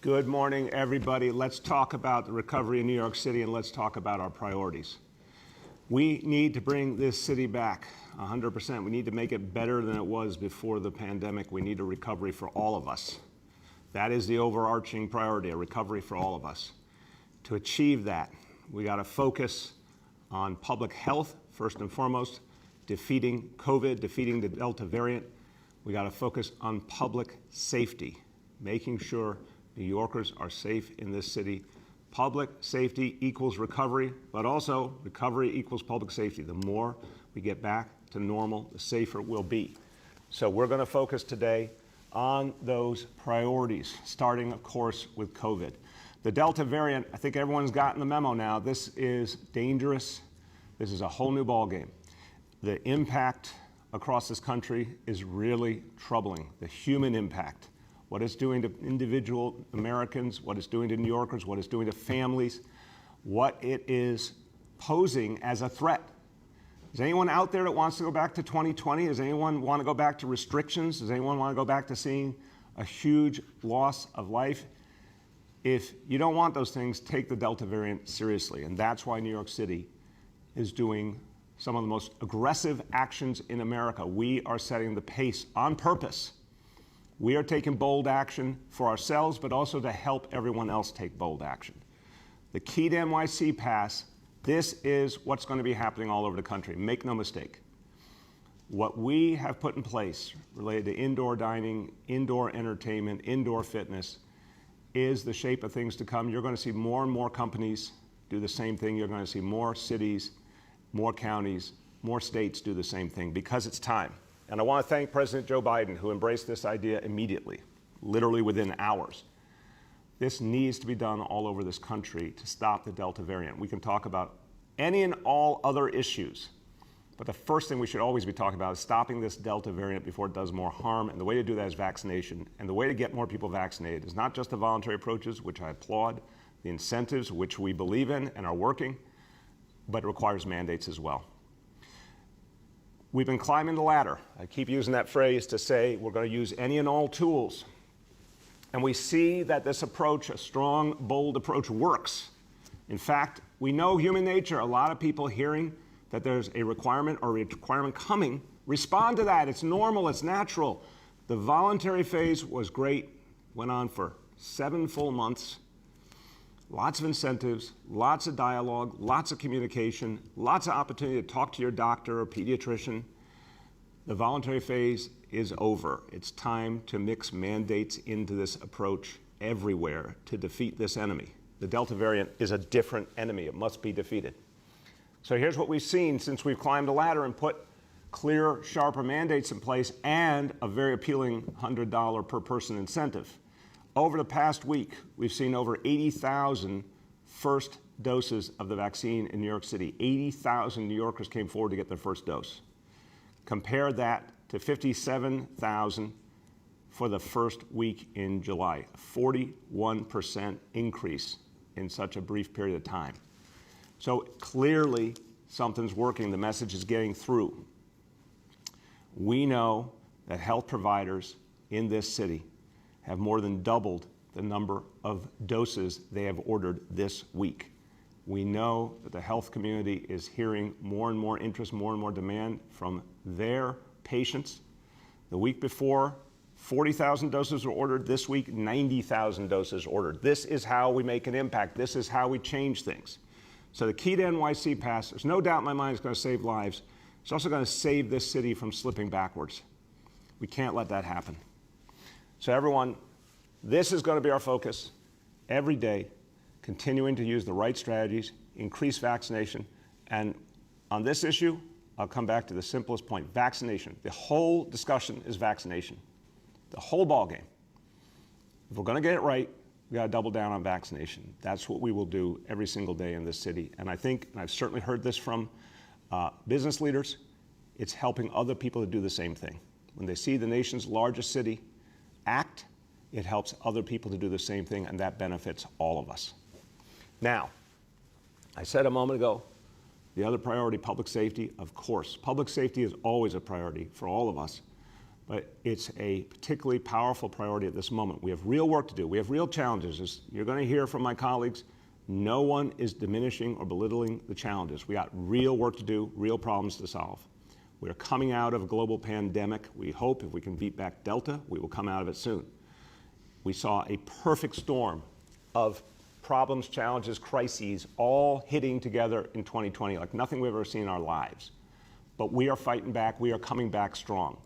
Good morning, everybody. Let's talk about the recovery in New York City, and let's talk about our priorities. We need to bring this city back 100%. We need to make it better than it was before the pandemic. We need a recovery for all of us. That is the overarching priority, a recovery for all of us. To achieve that, we got to focus on public health, first and foremost, defeating COVID, defeating the Delta variant. We got to focus on public safety, making sure New Yorkers are safe in this city. Public safety equals recovery, but also recovery equals public safety. The more we get back to normal, the safer we'll be. So we're going to focus today on those priorities, starting, of course, with COVID. The Delta variant, I think everyone's gotten the memo now. This is dangerous. This is a whole new ballgame. The impact across this country is really troubling, the human impact. What it's doing to individual Americans, what it's doing to New Yorkers, what it's doing to families, what it is posing as a threat. Is anyone out there that wants to go back to 2020? Does anyone want to go back to restrictions? Does anyone want to go back to seeing a huge loss of life? If you don't want those things, take the Delta variant seriously. And that's why New York City is doing some of the most aggressive actions in America. We are setting the pace on purpose. We are taking bold action for ourselves, but also to help everyone else take bold action. The key to NYC Pass, this is what's going to be happening all over the country. Make no mistake. What we have put in place related to indoor dining, indoor entertainment, indoor fitness is the shape of things to come. You're going to see more and more companies do the same thing. You're going to see more cities, more counties, more states do the same thing because it's time. And I want to thank President Joe Biden, who embraced this idea immediately, literally within hours. This needs to be done all over this country to stop the Delta variant. We can talk about any and all other issues, but the first thing we should always be talking about is stopping this Delta variant before it does more harm, and the way to do that is vaccination. And the way to get more people vaccinated is not just the voluntary approaches, which I applaud, the incentives, which we believe in and are working, but it requires mandates as well. We've been climbing the ladder. I keep using that phrase to say we're going to use any and all tools. And we see that this approach, a strong, bold approach, works. In fact, we know human nature. A lot of people hearing that there's a requirement or a requirement coming respond to that. It's normal, it's natural. The voluntary phase was great, went on for 7 full months. Lots of incentives, lots of dialogue, lots of communication, lots of opportunity to talk to your doctor or pediatrician. The voluntary phase is over. It's time to mix mandates into this approach everywhere to defeat this enemy. The Delta variant is a different enemy. It must be defeated. So here's what we've seen since we've climbed the ladder and put clear, sharper mandates in place and a very appealing $100 per person incentive. Over the past week, we've seen over 80,000 first doses of the vaccine in New York City. 80,000 New Yorkers came forward to get their first dose. Compare that to 57,000 for the first week in July. A 41% increase in such a brief period of time. So clearly, something's working. The message is getting through. We know that health providers in this city have more than doubled the number of doses they have ordered this week. We know that the health community is hearing more and more interest, more and more demand from their patients. The week before, 40,000 doses were ordered. This week, 90,000 doses ordered. This is how we make an impact. This is how we change things. So the key to NYC Pass, there's no doubt in my mind it's going to save lives. It's also going to save this city from slipping backwards. We can't let that happen. So everyone, this is going to be our focus every day, continuing to use the right strategies, increase vaccination. And on this issue, I'll come back to the simplest point, vaccination. The whole discussion is vaccination, the whole ballgame. If we're going to get it right, we got to double down on vaccination. That's what we will do every single day in this city. And I think, and I've certainly heard this from business leaders, it's helping other people to do the same thing. When they see the nation's largest city act, it helps other people to do the same thing, and that benefits all of us. Now, I said a moment ago, the other priority, public safety, of course. Public safety is always a priority for all of us. but it's a particularly powerful priority at this moment. We have real work to do. We have real challenges. As you're going to hear from my colleagues, no one is diminishing or belittling the challenges. We got real work to do, real problems to solve. We're coming out of a global pandemic. We hope if we can beat back Delta, we will come out of it soon. We saw a perfect storm of problems, challenges, crises, all hitting together in 2020, like nothing we've ever seen in our lives. But we are fighting back. We are coming back strong.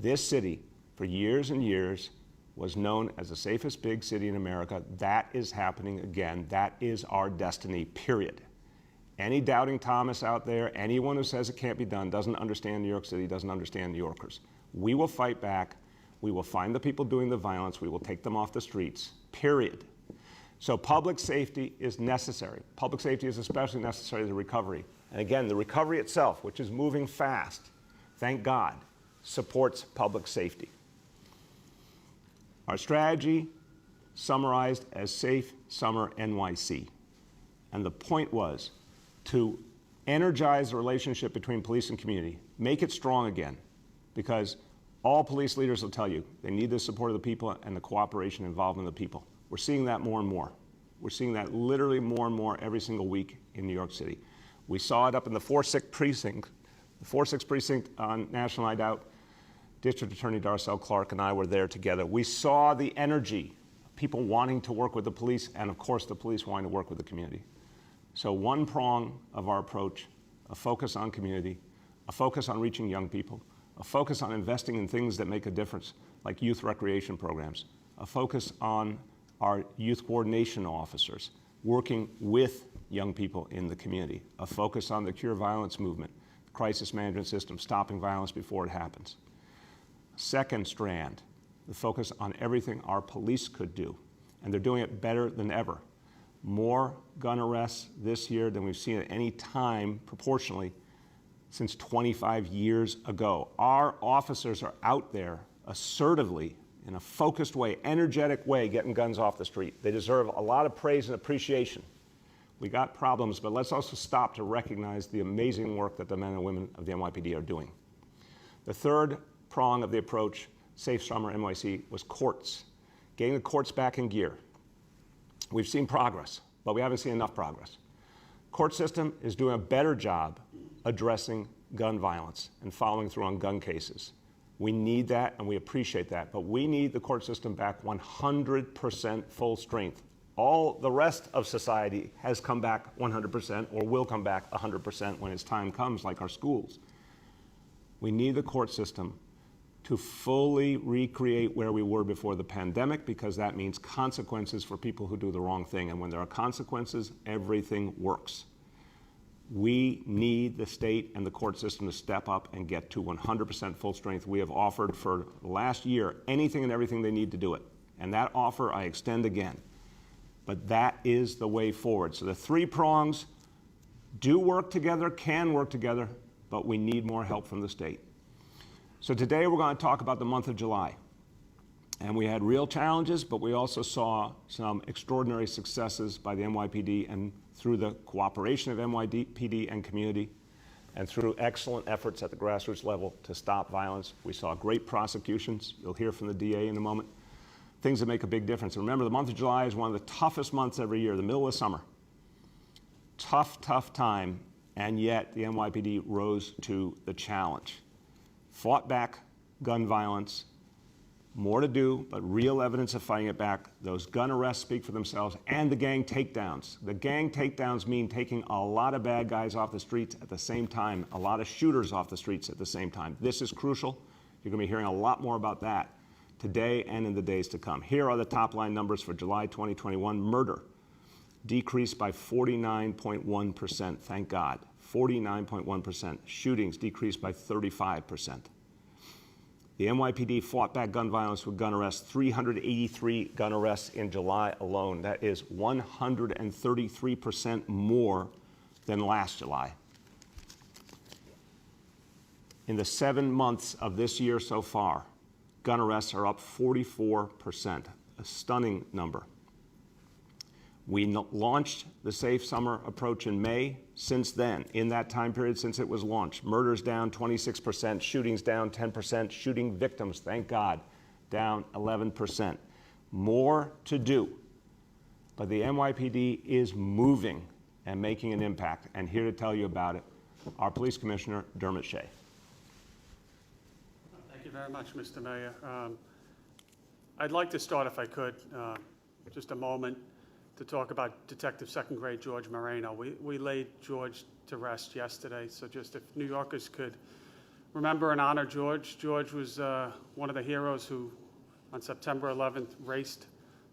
This city, for years and years, was known as the safest big city in America. That is happening again. That is our destiny, period. Any doubting Thomas out there, anyone who says it can't be done, doesn't understand New York City, doesn't understand New Yorkers. We will fight back. We will find the people doing the violence. We will take them off the streets, period. So public safety is necessary. Public safety is especially necessary to the recovery. And again, the recovery itself, which is moving fast, thank God, supports public safety. Our strategy summarized as Safe Summer NYC. And the point was to energize the relationship between police and community, make it strong again, because all police leaders will tell you they need the support of the people and the cooperation and involvement of the people. We're seeing that more and more. We're seeing that literally more and more every single week in New York City. We saw it up in the 4th Precinct. The 4th Precinct on National Night Out, District Attorney Darcel Clark and I were there together. We saw the energy, people wanting to work with the police, and of course the police wanting to work with the community. So one prong of our approach, a focus on community, a focus on reaching young people, a focus on investing in things that make a difference, like youth recreation programs, a focus on our youth coordination officers working with young people in the community, a focus on the Cure Violence movement, crisis management system, stopping violence before it happens. Second strand, the focus on everything our police could do, and they're doing it better than ever. More gun arrests this year than we've seen at any time proportionally since 25 years ago. Our officers are out there assertively, in a focused way, energetic way, getting guns off the street. They deserve a lot of praise and appreciation. We got problems, but let's also stop to recognize the amazing work that the men and women of the NYPD are doing. The third prong of the approach, Safe Summer NYC, was courts, getting the courts back in gear. We've seen progress, but we haven't seen enough progress. Court system is doing a better job addressing gun violence and following through on gun cases. We need that and we appreciate that, but we need the court system back 100% full strength. All the rest of society has come back 100% or will come back 100% when its time comes, like our schools. We need the court system to fully recreate where we were before the pandemic, because that means consequences for people who do the wrong thing. And when there are consequences, everything works. We need the state and the court system to step up and get to 100% full strength. We have offered for the last year anything and everything they need to do it. And that offer I extend again. But that is the way forward. So the three prongs do work together, can work together, but we need more help from the state. So today we're going to talk about the month of July. And we had real challenges, but we also saw some extraordinary successes by the NYPD and through the cooperation of NYPD and community, and through excellent efforts at the grassroots level to stop violence. We saw great prosecutions. You'll hear from the DA in a moment. Things that make a big difference. And remember, the month of July is one of the toughest months every year, the middle of summer. Tough, tough time, and yet the NYPD rose to the challenge. Fought back gun violence. More to do, but real evidence of fighting it back. Those gun arrests speak for themselves, and the gang takedowns. The gang takedowns mean taking a lot of bad guys off the streets at the same time, a lot of shooters off the streets at the same time. This is crucial. You're going to be hearing a lot more about that today and in the days to come. Here are the top line numbers for July 2021. Murder decreased by 49.1%, thank God, 49.1%. Shootings decreased by 35%. The NYPD fought back gun violence with gun arrests, 383 gun arrests in July alone. That is 133% more than last July. In the 7 months of this year so far, gun arrests are up 44%, a stunning number. We launched the Safe Summer approach in May. Since then, in that time period since it was launched, murders down 26%, shootings down 10%, shooting victims, thank God, down 11%. More to do, but the NYPD is moving and making an impact. And here to tell you about it, our Police Commissioner, Dermot Shea. Thank you very much, Mr. Mayor. I'd like to start, if I could, just a moment to talk about Detective Second Grade George Moreno. We laid George to rest yesterday, so just if New Yorkers could remember and honor George. George was one of the heroes who, on September 11th, raced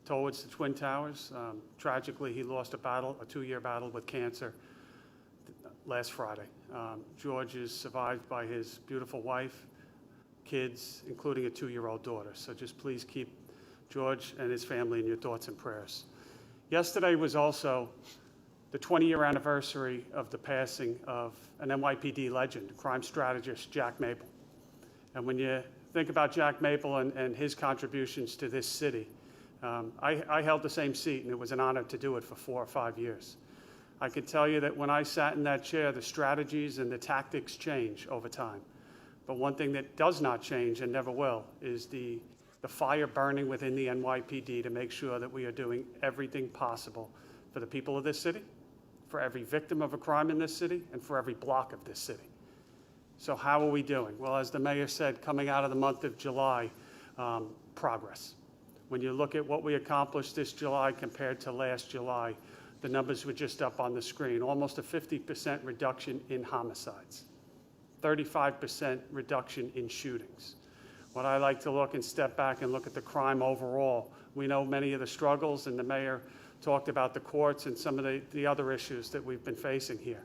towards the Twin Towers. Tragically, he lost a 2-year battle with cancer last Friday. George is survived by his beautiful wife, kids, including a 2-year-old daughter. So just please keep George and his family in your thoughts and prayers. Yesterday was also the 20-year anniversary of the passing of an NYPD legend, crime strategist Jack Maple. And when you think about Jack Maple and his contributions to this city, I held the same seat, and it was an honor to do it for 4 or 5 years. I can tell you that when I sat in that chair, the strategies and the tactics change over time. But one thing that does not change and never will is the fire burning within the NYPD to make sure that we are doing everything possible for the people of this city, for every victim of a crime in this city, and for every block of this city. So how are we doing? Well, as the mayor said, coming out of the month of July, progress. When you look at what we accomplished this July compared to last July, the numbers were just up on the screen. Almost a 50% reduction in homicides, 35% reduction in shootings. What I like to look and step back and look at the crime overall. We know many of the struggles, and the mayor talked about the courts and some of the other issues that we've been facing here.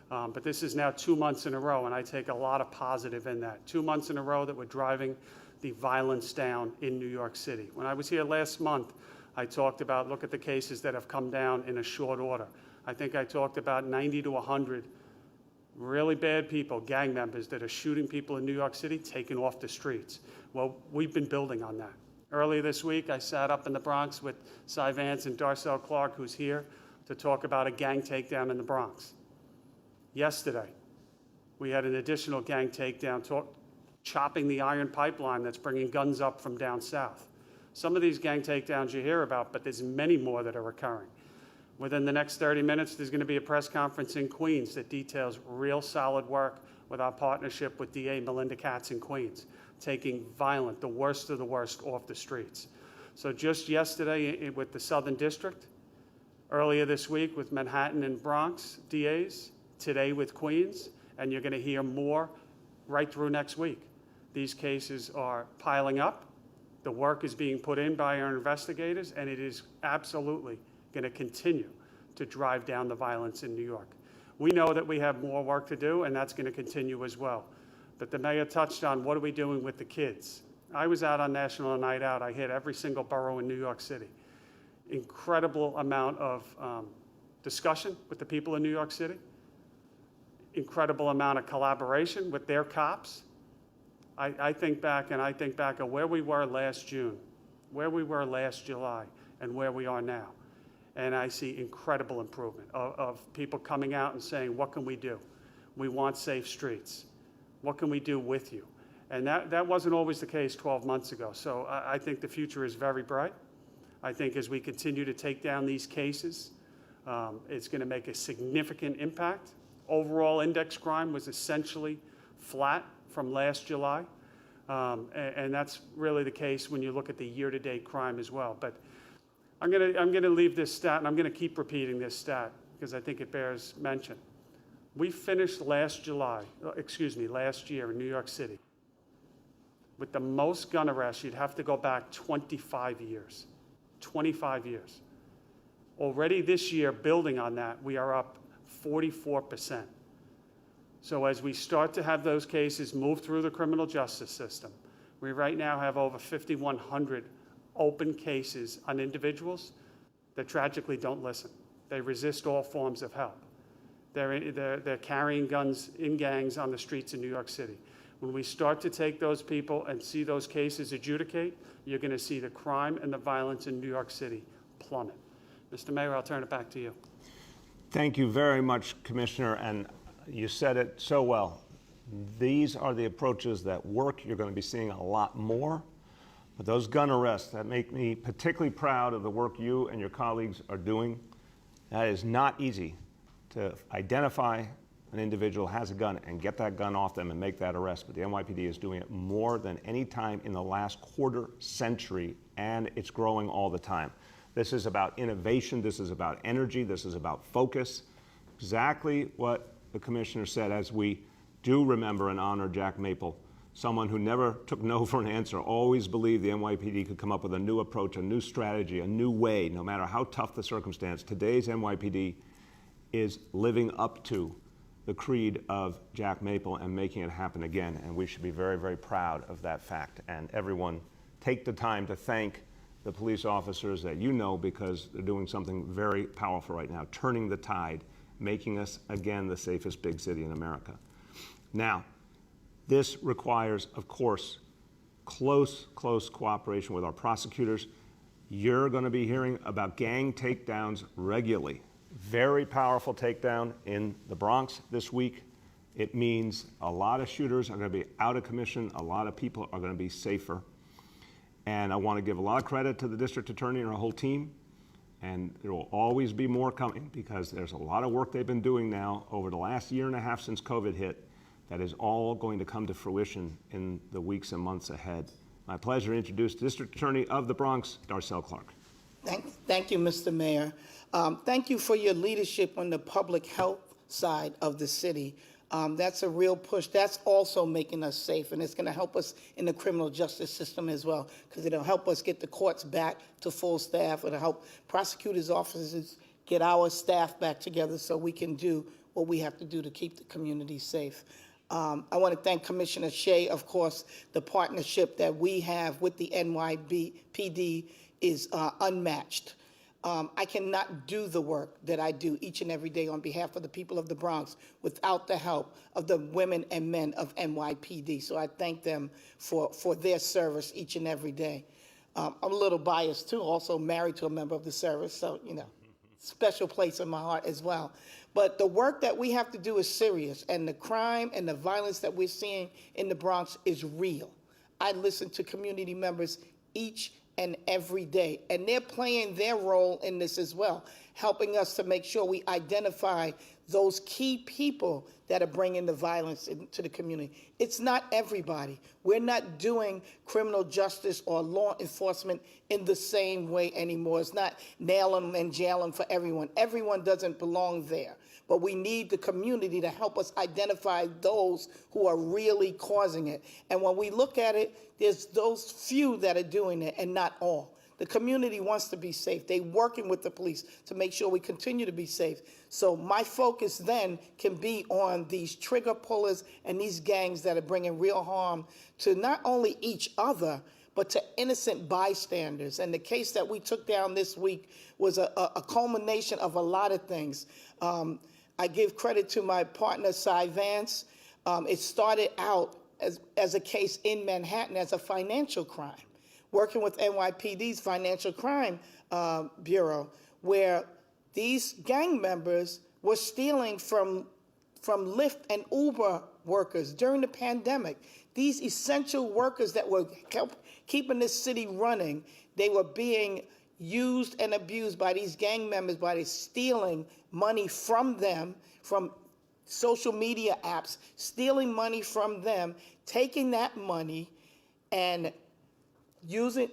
But this is now 2 months in a row, and I take a lot of positive in that. 2 months in a row that we're driving the violence down in New York City. When I was here last month, I talked about, look at the cases that have come down in a short order. I think I talked about 90 to 100 really bad people, gang members that are shooting people in New York City, taken off the streets. Well, we've been building on that. Earlier this week, I sat up in the Bronx with Cy Vance and Darcel Clark, who's here, to talk about a gang takedown in the Bronx. Yesterday, we had an additional gang takedown, chopping the iron pipeline that's bringing guns up from down south. Some of these gang takedowns you hear about, but there's many more that are occurring. Within the next 30 minutes, there's going to be a press conference in Queens that details real solid work with our partnership with DA Melinda Katz in Queens, taking the worst of the worst off the streets. So just yesterday with the Southern District, earlier this week with Manhattan and Bronx DAs, today with Queens, and you're going to hear more right through next week. These cases are piling up. The work is being put in by our investigators, and it is absolutely going to continue to drive down the violence in New York. We know that we have more work to do, and that's going to continue as well. But the mayor touched on what are we doing with the kids. I was out on National Night Out. I hit every single borough in New York City. Incredible amount of discussion with the people in New York City. Incredible amount of collaboration with their cops. I think back of where we were last June, where we were last July, and where we are now. And I see incredible improvement of people coming out and saying, what can we do? We want safe streets. What can we do with you? And that wasn't always the case 12 months ago. So I think the future is very bright. I think as we continue to take down these cases, it's going to make a significant impact. Overall index crime was essentially flat from last July. And that's really the case when you look at the year-to-date crime as well. But I'm gonna leave this stat, and I'm gonna keep repeating this stat because I think it bears mention. We finished last year in New York City with the most gun arrests. You'd have to go back 25 years. 25 years. Already this year, building on that, we are up 44%. So as we start to have those cases move through the criminal justice system, we right now have over 5,100 open cases on individuals that tragically don't listen. They resist all forms of help. They're carrying guns in gangs on the streets in New York City. When we start to take those people and see those cases adjudicate, you're going to see the crime and the violence in New York City plummet. Mr. Mayor, I'll turn it back to you. Thank you very much, Commissioner, and you said it so well. These are the approaches that work. You're going to be seeing a lot more. But those gun arrests that make me particularly proud of the work you and your colleagues are doing. That is not easy to identify an individual has a gun and get that gun off them and make that arrest. But the NYPD is doing it more than any time in the last quarter century, and it's growing all the time. This is about innovation. This is about energy. This is about focus. Exactly what the commissioner said, as we do remember and honor Jack Maple, someone who never took no for an answer, always believed the NYPD could come up with a new approach, a new strategy, a new way, no matter how tough the circumstance. Today's NYPD is living up to the creed of Jack Maple and making it happen again. And we should be very, very proud of that fact. And everyone take the time to thank the police officers that you know, because they're doing something very powerful right now, turning the tide, making us again the safest big city in America. Now, this requires, of course, close cooperation with our prosecutors. You're going to be hearing about gang takedowns regularly. Very powerful takedown in the Bronx this week. It means a lot of shooters are going to be out of commission. A lot of people are going to be safer. And I want to give a lot of credit to the district attorney and our whole team. And there will always be more coming, because there's a lot of work they've been doing now over the last year and a half since COVID hit that is all going to come to fruition in the weeks and months ahead. My pleasure to introduce District Attorney of the Bronx, Darcel Clark. Thank you, Mr. Mayor. Thank you for your leadership on the public health side of the city. That's a real push. That's also making us safe, and it's going to help us in the criminal justice system as well, because it'll help us get the courts back to full staff. It'll help prosecutors' offices get our staff back together so we can do what we have to do to keep the community safe. I want to thank Commissioner Shea. Of course, the partnership that we have with the NYPD is unmatched. I cannot do the work that I do each and every day on behalf of the people of the Bronx without the help of the women and men of NYPD. So I thank them for their service each and every day. I'm a little biased too, also married to a member of the service, so, you know, special place in my heart as well. But the work that we have to do is serious, and the crime and the violence that we're seeing in the Bronx is real. I listen to community members each and every day, and they're playing their role in this as well, helping us to make sure we identify those key people that are bringing the violence into the community. It's not everybody. We're not doing criminal justice or law enforcement in the same way anymore. It's not nail them and jail them for everyone. Everyone doesn't belong there. But we need the community to help us identify those who are really causing it. And when we look at it, there's those few that are doing it and not all. The community wants to be safe. They're working with the police to make sure we continue to be safe. So my focus then can be on these trigger pullers and these gangs that are bringing real harm to not only each other, but to innocent bystanders. And the case that we took down this week was a culmination of a lot of things. I give credit to my partner, Cy Vance. It started out as a case in Manhattan as a financial crime, working with NYPD's Financial Crime Bureau, where these gang members were stealing from Lyft and Uber workers during the pandemic. These essential workers that were keeping this city running, they were being used and abused by these gang members by stealing money from them, from social media apps, stealing money from them, taking that money and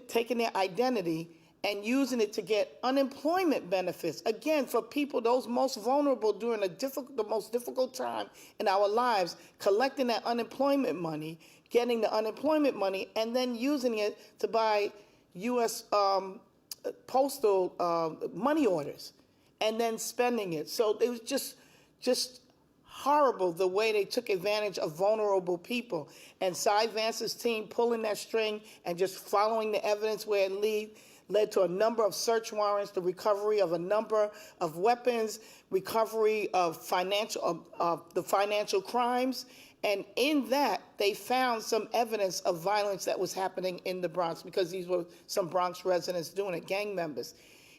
taking their identity and using it to get unemployment benefits. Again, for people, those most vulnerable during the most difficult time in our lives, collecting that unemployment money, getting the unemployment money, and then using it to buy U.S. postal money orders, and then spending it. So it was just horrible the way they took advantage of vulnerable people. And Cy Vance's team pulling that string and just following the evidence where it led to a number of search warrants, the recovery of a number of weapons, recovery of the financial crimes. And in that, they found some evidence of violence that was happening in the Bronx, because these were some Bronx residents doing it, gang members.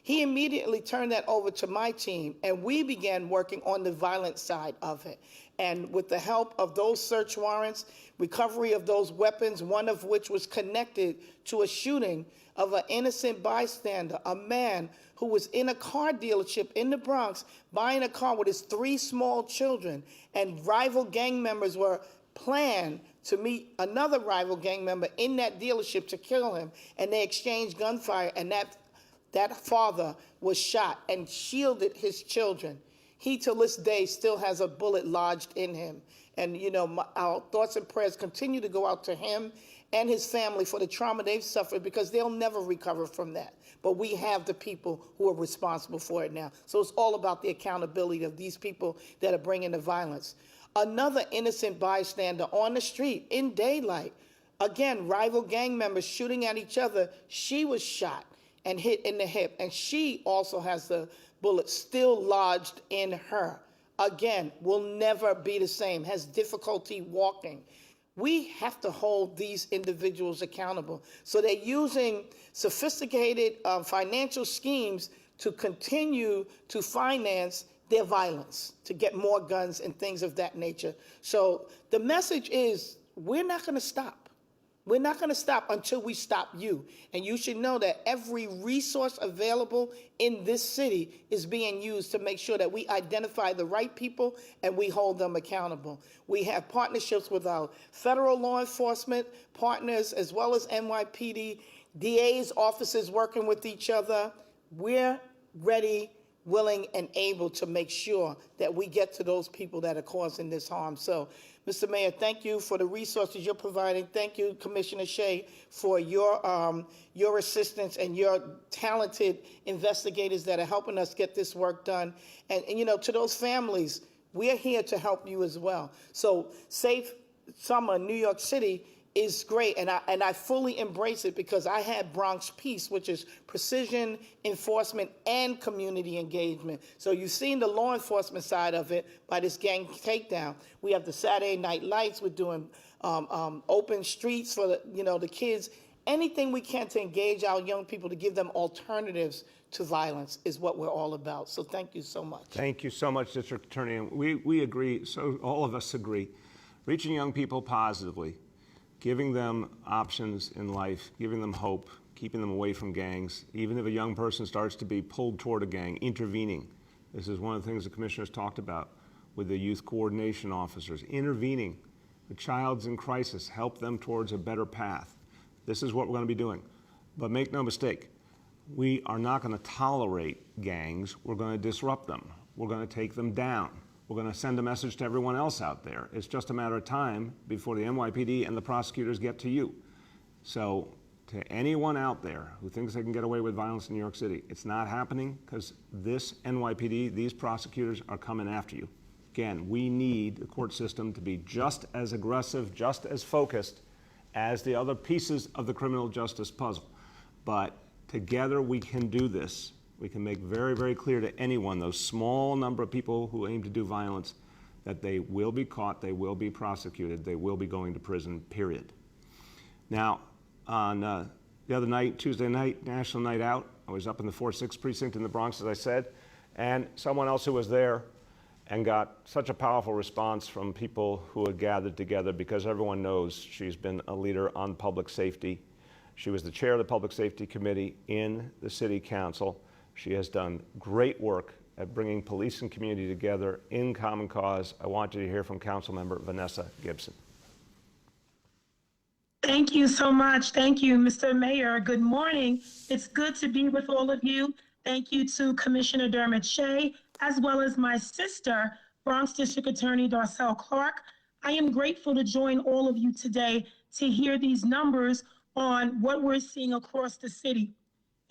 He immediately turned that over to my team, and we began working on the violent side of it. And with the help of those search warrants, recovery of those weapons, one of which was connected to a shooting of an innocent bystander, a man who was in a car dealership in the Bronx buying a car with his 3 small children, and rival gang members were planned to meet another rival gang member in that dealership to kill him, and they exchanged gunfire, and that father was shot and shielded his children. He, to this day, still has a bullet lodged in him. And, our thoughts and prayers continue to go out to him and his family for the trauma they've suffered, because they'll never recover from that. But we have the people who are responsible for it now. So it's all about the accountability of these people that are bringing the violence. Another innocent bystander on the street in daylight, again, rival gang members shooting at each other. She was shot and hit in the hip, and she also has the bullet still lodged in her. Again, will never be the same, has difficulty walking. We have to hold these individuals accountable. So they're using sophisticated financial schemes to continue to finance their violence, to get more guns and things of that nature. So the message is, we're not going to stop. We're not going to stop until we stop you. And you should know that every resource available in this city is being used to make sure that we identify the right people and we hold them accountable. We have partnerships with our federal law enforcement partners, as well as NYPD, DA's offices working with each other. We're ready, willing, and able to make sure that we get to those people that are causing this harm. So, Mr. Mayor, thank you for the resources you're providing. Thank you, Commissioner Shea, for your assistance and your talented investigators that are helping us get this work done. And to those families, we're here to help you as well. So, Safe Summer New York City is great, and I fully embrace it, because I had Bronx Peace, which is precision enforcement and community engagement. So you've seen the law enforcement side of it by this gang takedown. We have the Saturday night lights. We're doing open streets for the kids. Anything we can to engage our young people, to give them alternatives to violence, is what we're all about. So thank you so much. Thank you so much, District Attorney. And we agree, so all of us agree, reaching young people positively, giving them options in life, giving them hope, keeping them away from gangs. Even if a young person starts to be pulled toward a gang, intervening. This is one of the things the commissioners talked about with the youth coordination officers. Intervening. The child's in crisis, help them towards a better path. This is what we're going to be doing. But make no mistake, we are not going to tolerate gangs. We're going to disrupt them. We're going to take them down. We're going to send a message to everyone else out there. It's just a matter of time before the NYPD and the prosecutors get to you. So to anyone out there who thinks they can get away with violence in New York City, it's not happening, because this NYPD, these prosecutors are coming after you. Again, we need the court system to be just as aggressive, just as focused as the other pieces of the criminal justice puzzle. But together we can do this. We can make very, very clear to anyone, those small number of people who aim to do violence, that they will be caught, they will be prosecuted, they will be going to prison, period. Now, on the other night, Tuesday night, National Night Out, I was up in the 4-6 precinct in the Bronx, as I said, and someone else who was there and got such a powerful response from people who had gathered together, because everyone knows she's been a leader on public safety. She was the chair of the Public Safety Committee in the City Council. She has done great work at bringing police and community together in common cause. I want you to hear from Councilmember Vanessa Gibson. Thank you so much. Thank you, Mr. Mayor. Good morning. It's good to be with all of you. Thank you to Commissioner Dermot Shea, as well as my sister, Bronx District Attorney Darcel Clark. I am grateful to join all of you today to hear these numbers on what we're seeing across the city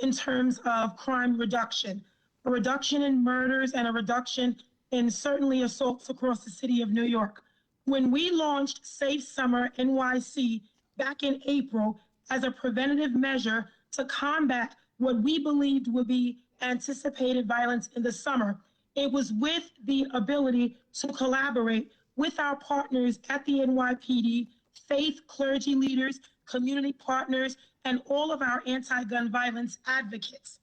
in terms of crime reduction, a reduction in murders and a reduction in certainly assaults across the city of New York. When we launched Safe Summer NYC back in April as a preventative measure to combat what we believed would be anticipated violence in the summer, it was with the ability to collaborate with our partners at the NYPD, faith, clergy leaders, community partners, and all of our anti-gun violence advocates.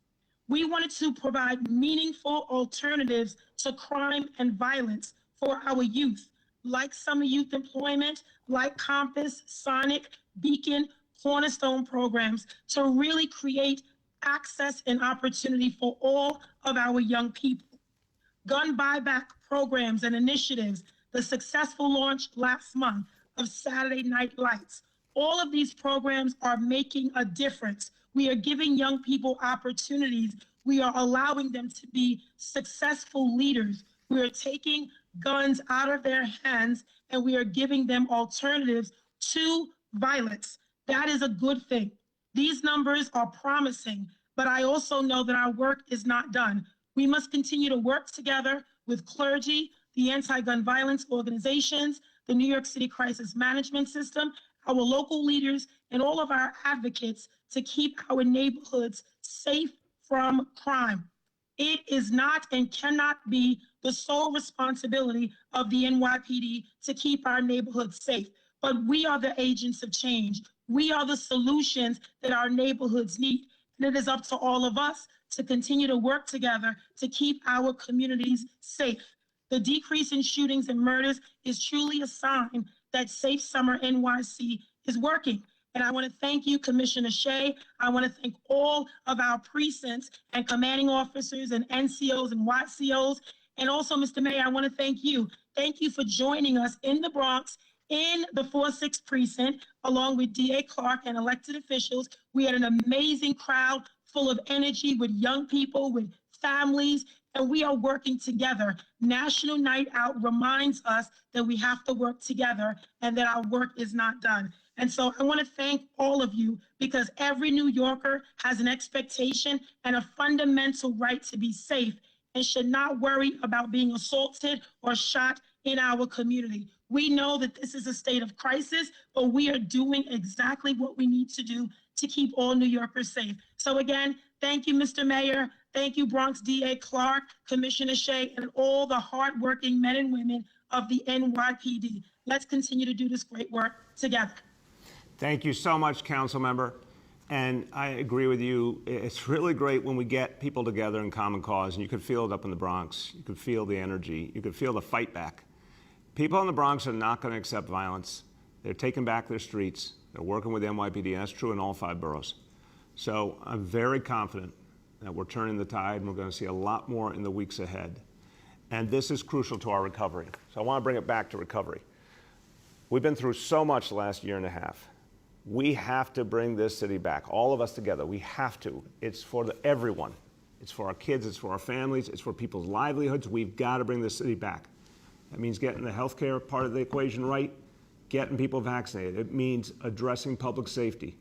We wanted to provide meaningful alternatives to crime and violence for our youth, like summer youth employment, like Compass, Sonic, Beacon, Cornerstone programs, to really create access and opportunity for all of our young people. Gun buyback programs and initiatives, the successful launch last month of Saturday Night Lights. All of these programs are making a difference. We are giving young people opportunities. We are allowing them to be successful leaders. We are taking guns out of their hands and we are giving them alternatives to violence. That is a good thing. These numbers are promising, but I also know that our work is not done. We must continue to work together with clergy, the anti-gun violence organizations, the New York City Crisis Management System, our local leaders, and all of our advocates to keep our neighborhoods safe from crime. It is not and cannot be the sole responsibility of the NYPD to keep our neighborhoods safe, but we are the agents of change. We are the solutions that our neighborhoods need. And it is up to all of us to continue to work together to keep our communities safe. The decrease in shootings and murders is truly a sign that Safe Summer NYC is working. And I want to thank you, Commissioner Shea. I want to thank all of our precincts and commanding officers and NCOs and YCOs. And also, Mr. Mayor, I want to thank you. Thank you for joining us in the Bronx in the 4-6 precinct, along with DA Clark and elected officials. We had an amazing crowd full of energy with young people, with families, and we are working together. National Night Out reminds us that we have to work together and that our work is not done. And so I want to thank all of you because every New Yorker has an expectation and a fundamental right to be safe and should not worry about being assaulted or shot in our community. We know that this is a state of crisis, but we are doing exactly what we need to do to keep all New Yorkers safe. So again, thank you, Mr. Mayor. Thank you, Bronx DA Clark, Commissioner Shea, and all the hardworking men and women of the NYPD. Let's continue to do this great work together. Thank you so much, Council Member. And I agree with you. It's really great when we get people together in common cause, and you could feel it up in the Bronx. You could feel the energy. You could feel the fight back. People in the Bronx are not going to accept violence. They're taking back their streets. They're working with NYPD, and that's true in all 5 boroughs. So I'm very confident that we're turning the tide, and we're going to see a lot more in the weeks ahead. And this is crucial to our recovery. So I want to bring it back to recovery. We've been through so much the last year and a half. We have to bring this city back, all of us together. We have to. It's for everyone. It's for our kids. It's for our families. It's for people's livelihoods. We've got to bring this city back. That means getting the healthcare part of the equation right, getting people vaccinated. It means addressing public safety,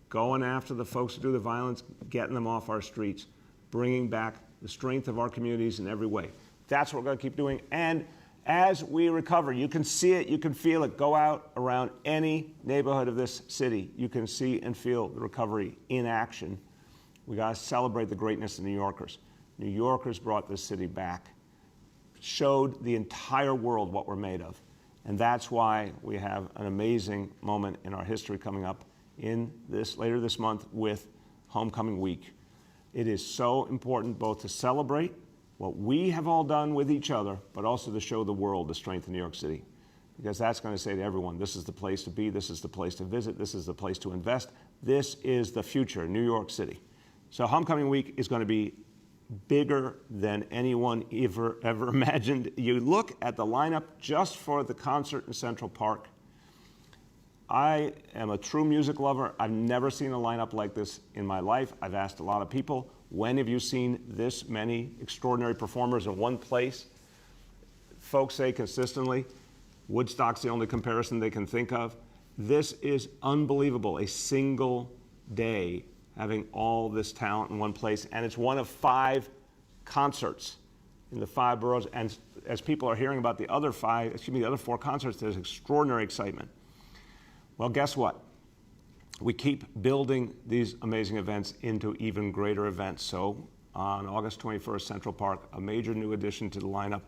going after the folks who do the violence, getting them off our streets, bringing back the strength of our communities in every way. That's what we're going to keep doing. And as we recover, you can see it, you can feel it. Go out around any neighborhood of this city. You can see and feel the recovery in action. We got to celebrate the greatness of New Yorkers. New Yorkers brought this city back, showed the entire world what we're made of. And that's why we have an amazing moment in our history coming up later this month with Homecoming Week. It is so important both to celebrate what we have all done with each other, but also to show the world the strength of New York City. Because that's going to say to everyone, this is the place to be, this is the place to visit, this is the place to invest, this is the future, New York City. So Homecoming Week is going to be bigger than anyone ever imagined. You look at the lineup just for the concert in Central Park. I am a true music lover. I've never seen a lineup like this in my life. I've asked a lot of people, when have you seen this many extraordinary performers in one place? Folks say consistently, Woodstock's the only comparison they can think of. This is unbelievable, a single day having all this talent in one place, and it's one of 5 concerts in the 5 boroughs. And as people are hearing about the other 4 concerts, there's extraordinary excitement. Well, guess what? We keep building these amazing events into even greater events. So on August 21st, Central Park, a major new addition to the lineup,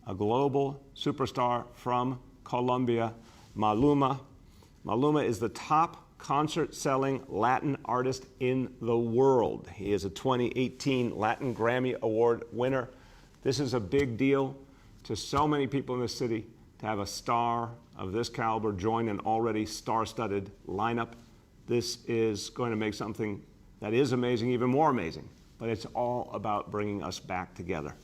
a global superstar from Colombia, Maluma. Maluma is the top concert-selling Latin artist in the world. He is a 2018 Latin Grammy Award winner. This is a big deal to so many people in the city to have a star of this caliber join an already star-studded lineup. This is going to make something that is amazing even more amazing, but it's all about bringing us back together.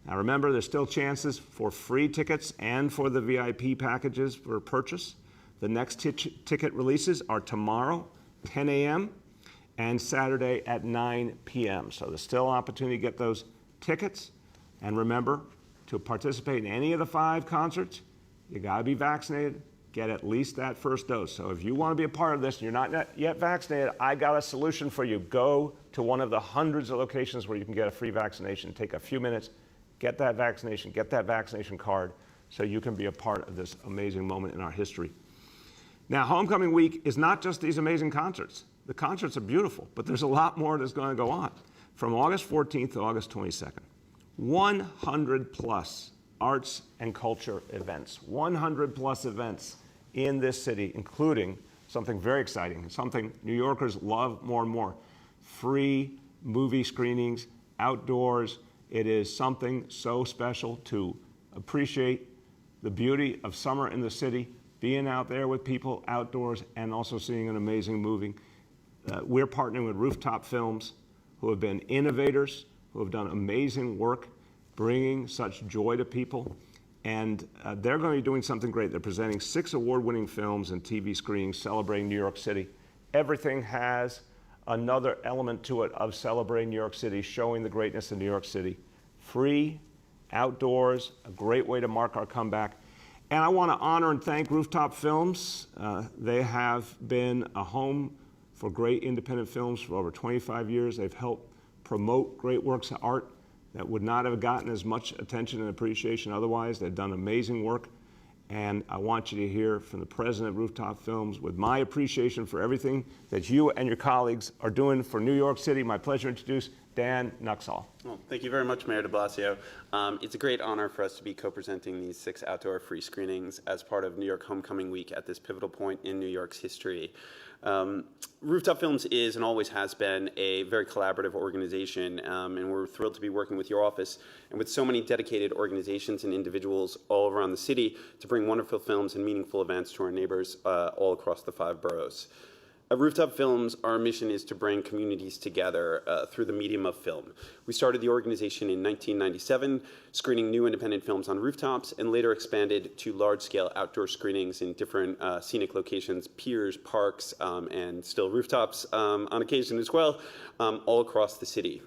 Now remember, there's still chances for free tickets and for the VIP packages for purchase. The next ticket releases are tomorrow, 10 a.m., and Saturday at 9 p.m. So there's still an opportunity to get those tickets. And remember, to participate in any of the 5 concerts, you gotta be vaccinated, get at least that first dose. So if you wanna be a part of this and you're not yet vaccinated, I got a solution for you. Go to one of the hundreds of locations where you can get a free vaccination. Take a few minutes, get that vaccination card, so you can be a part of this amazing moment in our history. Now, Homecoming Week is not just these amazing concerts. The concerts are beautiful, but there's a lot more that's going to go on. From August 14th to August 22nd, 100 plus arts and culture events, 100 plus events in this city, including something very exciting, something New Yorkers love more and more, free movie screenings, outdoors. It is something so special to appreciate the beauty of summer in the city, being out there with people outdoors and also seeing an amazing movie. We're partnering with Rooftop Films, who have been innovators, who have done amazing work, bringing such joy to people. And they're going to be doing something great. They're presenting 6 award-winning films and TV screenings celebrating New York City. Everything has another element to it of celebrating New York City, showing the greatness of New York City. Free, outdoors, a great way to mark our comeback. And I want to honor and thank Rooftop Films. They have been a home for great independent films for over 25 years. They've helped promote great works of art that would not have gotten as much attention and appreciation otherwise. They've done amazing work. And I want you to hear from the president of Rooftop Films with my appreciation for everything that you and your colleagues are doing for New York City. My pleasure to introduce Dan Nuxall. Well, thank you very much, Mayor de Blasio. It's a great honor for us to be co-presenting these 6 outdoor free screenings as part of New York Homecoming Week at this pivotal point in New York's history. Rooftop Films is and always has been a very collaborative organization, and we're thrilled to be working with your office and with so many dedicated organizations and individuals all around the city to bring wonderful films and meaningful events to our neighbors all across the 5 boroughs. At Rooftop Films, our mission is to bring communities together through the medium of film. We started the organization in 1997, screening new independent films on rooftops, and later expanded to large-scale outdoor screenings in different scenic locations, piers, parks, and still rooftops on occasion as well, all across the city.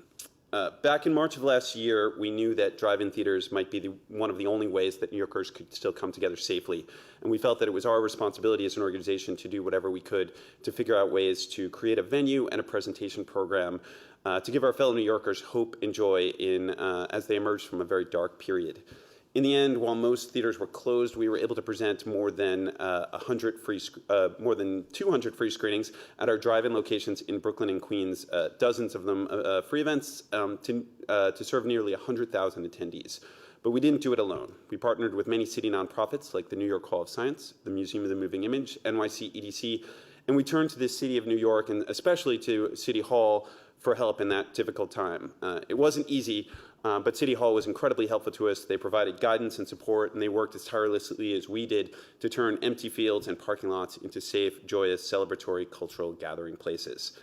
Back in March of last year, we knew that drive-in theaters might be one of the only ways that New Yorkers could still come together safely. And we felt that it was our responsibility as an organization to do whatever we could to figure out ways to create a venue and a presentation program to give our fellow New Yorkers hope and joy as they emerged from a very dark period. In the end, while most theaters were closed, we were able to present more than 200 free screenings at our drive-in locations in Brooklyn and Queens, dozens of them free events to serve nearly 100,000 attendees. But we didn't do it alone. We partnered with many city nonprofits like the New York Hall of Science, the Museum of the Moving Image, NYC EDC, and we turned to the city of New York and especially to City Hall for help in that difficult time. It wasn't easy, but City Hall was incredibly helpful to us. They provided guidance and support, and they worked as tirelessly as we did to turn empty fields and parking lots into safe, joyous, celebratory cultural gathering places.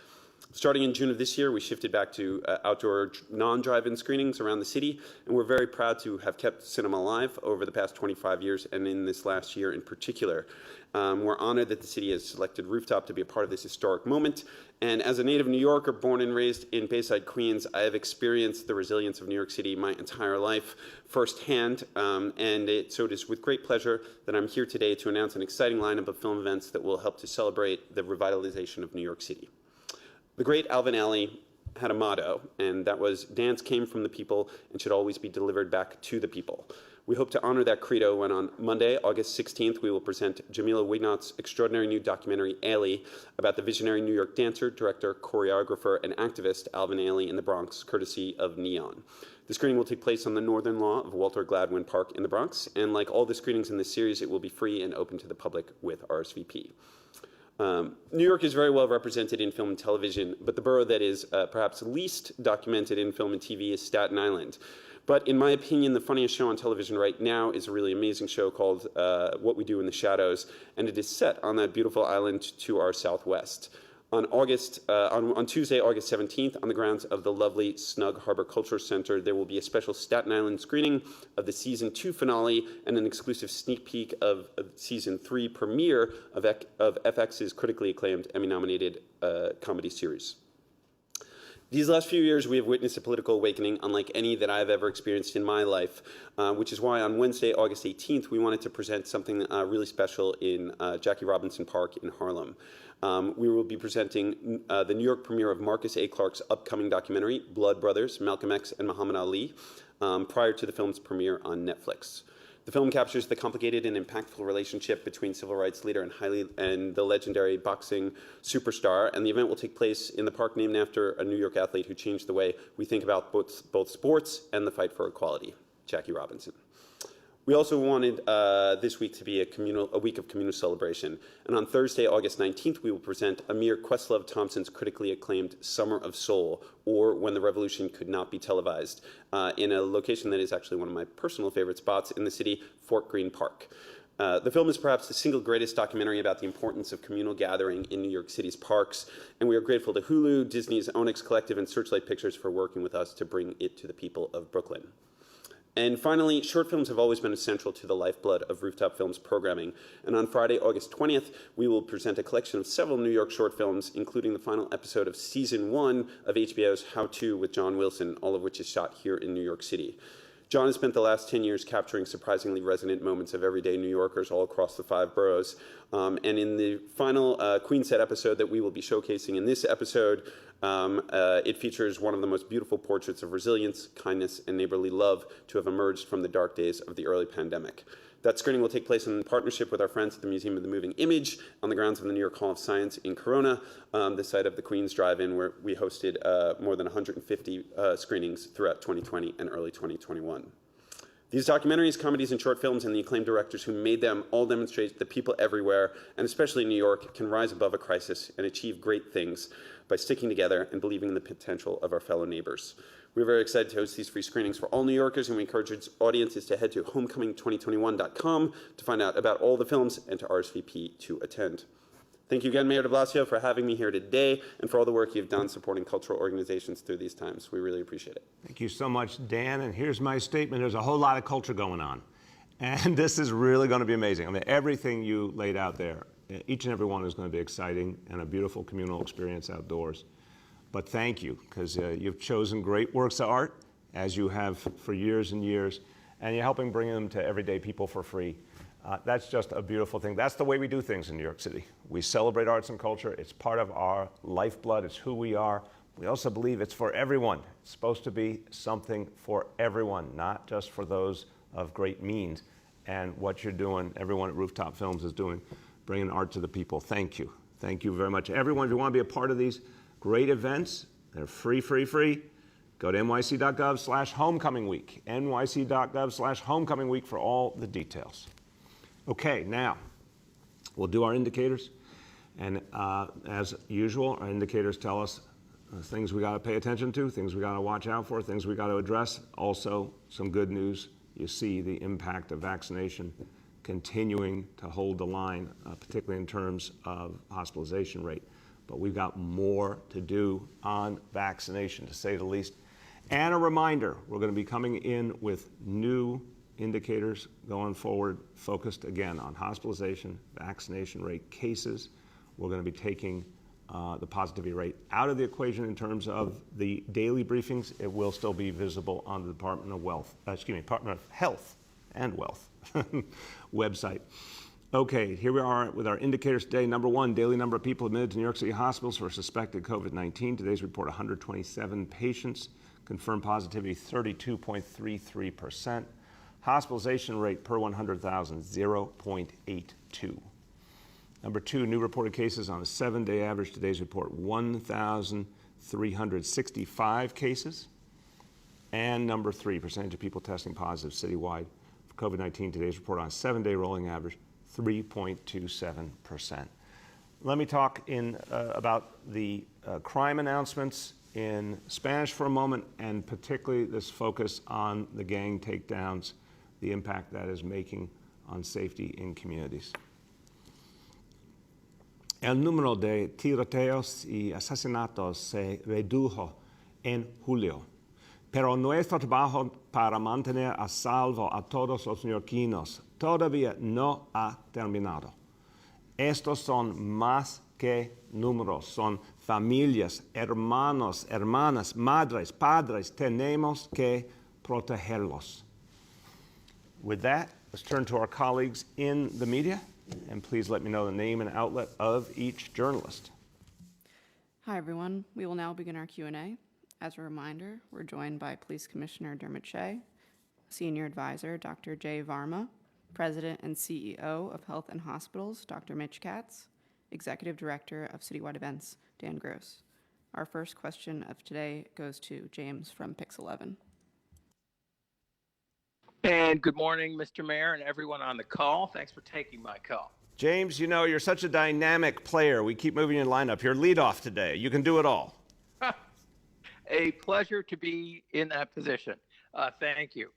Starting in June of this year, we shifted back to outdoor non-drive-in screenings around the city, and we're very proud to have kept cinema alive over the past 25 years and in this last year in particular. We're honored that the city has selected Rooftop to be a part of this historic moment, and as a native New Yorker born and raised in Bayside, Queens, I have experienced the resilience of New York City my entire life firsthand, so it is with great pleasure that I'm here today to announce an exciting lineup of film events that will help to celebrate the revitalization of New York City. The great Alvin Ailey had a motto, and that was, "Dance came from the people and should always be delivered back to the people." We hope to honor that credo when on Monday, August 16th, we will present Jamila Wignot's extraordinary new documentary, Ailey, about the visionary New York dancer, director, choreographer, and activist Alvin Ailey in the Bronx, courtesy of Neon. The screening will take place on the northern lawn of Walter Gladwin Park in the Bronx, and like all the screenings in this series, it will be free and open to the public with RSVP. New York is very well represented in film and television, but the borough that is perhaps least documented in film and TV is Staten Island. But in my opinion, the funniest show on television right now is a really amazing show called What We Do in the Shadows, and it is set on that beautiful island to our southwest. On Tuesday, August 17th, on the grounds of the lovely Snug Harbor Culture Center, there will be a special Staten Island screening of the season 2 finale and an exclusive sneak peek of season 3 premiere of FX's critically acclaimed Emmy-nominated comedy series. These last few years, we have witnessed a political awakening unlike any that I've ever experienced in my life, which is why on Wednesday, August 18th, we wanted to present something really special in Jackie Robinson Park in Harlem. We will be presenting the New York premiere of Marcus A. Clarke's upcoming documentary, Blood Brothers, Malcolm X and Muhammad Ali, prior to the film's premiere on Netflix. The film captures the complicated and impactful relationship between civil rights leader and the legendary boxing superstar, and the event will take place in the park named after a New York athlete who changed the way we think about both sports and the fight for equality, Jackie Robinson. We also wanted this week to be a week of communal celebration. And on Thursday, August 19th, we will present Amir Questlove Thompson's critically acclaimed Summer of Soul, or When the Revolution Could Not Be Televised, in a location that is actually one of my personal favorite spots in the city, Fort Greene Park. The film is perhaps the single greatest documentary about the importance of communal gathering in New York City's parks, and we are grateful to Hulu, Disney's Onyx Collective, and Searchlight Pictures for working with us to bring it to the people of Brooklyn. And finally, short films have always been essential to the lifeblood of Rooftop Films programming. And on Friday, August 20th, we will present a collection of several New York short films, including the final episode of Season 1 of HBO's How To with John Wilson, all of which is shot here in New York City. John has spent the last 10 years capturing surprisingly resonant moments of everyday New Yorkers all across the 5 boroughs. And in the final Queen Set episode that we will be showcasing in this episode, it features one of the most beautiful portraits of resilience, kindness, and neighborly love to have emerged from the dark days of the early pandemic. That screening will take place in partnership with our friends at the Museum of the Moving Image on the grounds of the New York Hall of Science in Corona, the site of the Queens Drive-In, where we hosted more than 150 screenings throughout 2020 and early 2021. These documentaries, comedies, and short films and the acclaimed directors who made them all demonstrate that people everywhere, and especially in New York, can rise above a crisis and achieve great things by sticking together and believing in the potential of our fellow neighbors. We're very excited to host these free screenings for all New Yorkers, and we encourage audiences to head to homecoming2021.com to find out about all the films and to RSVP to attend. Thank you again, Mayor de Blasio, for having me here today and for all the work you've done supporting cultural organizations through these times. We really appreciate it. Thank you so much, Dan. And here's my statement. There's a whole lot of culture going on. And this is really going to be amazing. I mean, everything you laid out there, each and every one is going to be exciting and a beautiful communal experience outdoors. But thank you, because you've chosen great works of art, as you have for years and years, and you're helping bring them to everyday people for free. That's just a beautiful thing. That's the way we do things in New York City. We celebrate arts and culture. It's part of our lifeblood. It's who we are. We also believe it's for everyone. It's supposed to be something for everyone, not just for those of great means. And what you're doing, everyone at Rooftop Films is doing, bringing art to the people. Thank you. Thank you very much. Everyone, if you want to be a part of these great events, they're free. Go to nyc.gov/homecoming week, nyc.gov/homecoming week for all the details. Okay, now we'll do our indicators. And as usual, our indicators tell us things we got to pay attention to, things we got to watch out for, things we got to address. Also, some good news. You see the impact of vaccination continuing to hold the line, particularly in terms of hospitalization rate. But we've got more to do on vaccination, to say the least. And a reminder, we're going to be coming in with new indicators going forward, focused again on hospitalization, vaccination rate, cases. We're going to be taking the positivity rate out of the equation in terms of the daily briefings. It will still be visible on the Department of Health and Wealth website. Okay, here we are with our indicators today. Number one, daily number of people admitted to New York City hospitals for suspected COVID-19. Today's report, 127 patients. Confirmed positivity, 32.33%. Hospitalization rate per 100,000, 0.82. Number two, new reported cases on a 7-day average. Today's report, 1,365 cases. And number three, percentage of people testing positive citywide for COVID-19. Today's report on a 7-day rolling average, 3.27%. let me talk about the crime announcements in Spanish for a moment, and particularly this focus on the gang takedowns, the impact that is making on safety in communities. El número de tiroteos y asesinatos se redujo en julio, pero nuestro trabajo para mantener a salvo a todos los neoyorquinos todavía no ha terminado. Estos son más que números, son familias, hermanos, hermanas, madres, padres. Tenemos que protegerlos. With that, let's turn to our colleagues in the media, and please let me know the name and outlet of each journalist. Hi, everyone. We will now begin our Q&A. As a reminder, we're joined by Police Commissioner Dermot Shea, Senior Advisor Dr. Jay Varma, President and CEO of Health and Hospitals Dr. Mitch Katz, Executive Director of Citywide Events Dan Gross. Our first question of today goes to James from Pix 11. And good morning, Mr. Mayor and everyone on the call. Thanks for taking my call. James, you know, you're such a dynamic player. We keep moving your lineup. You're leadoff today. You can do it all. A pleasure to be in that position. Thank you.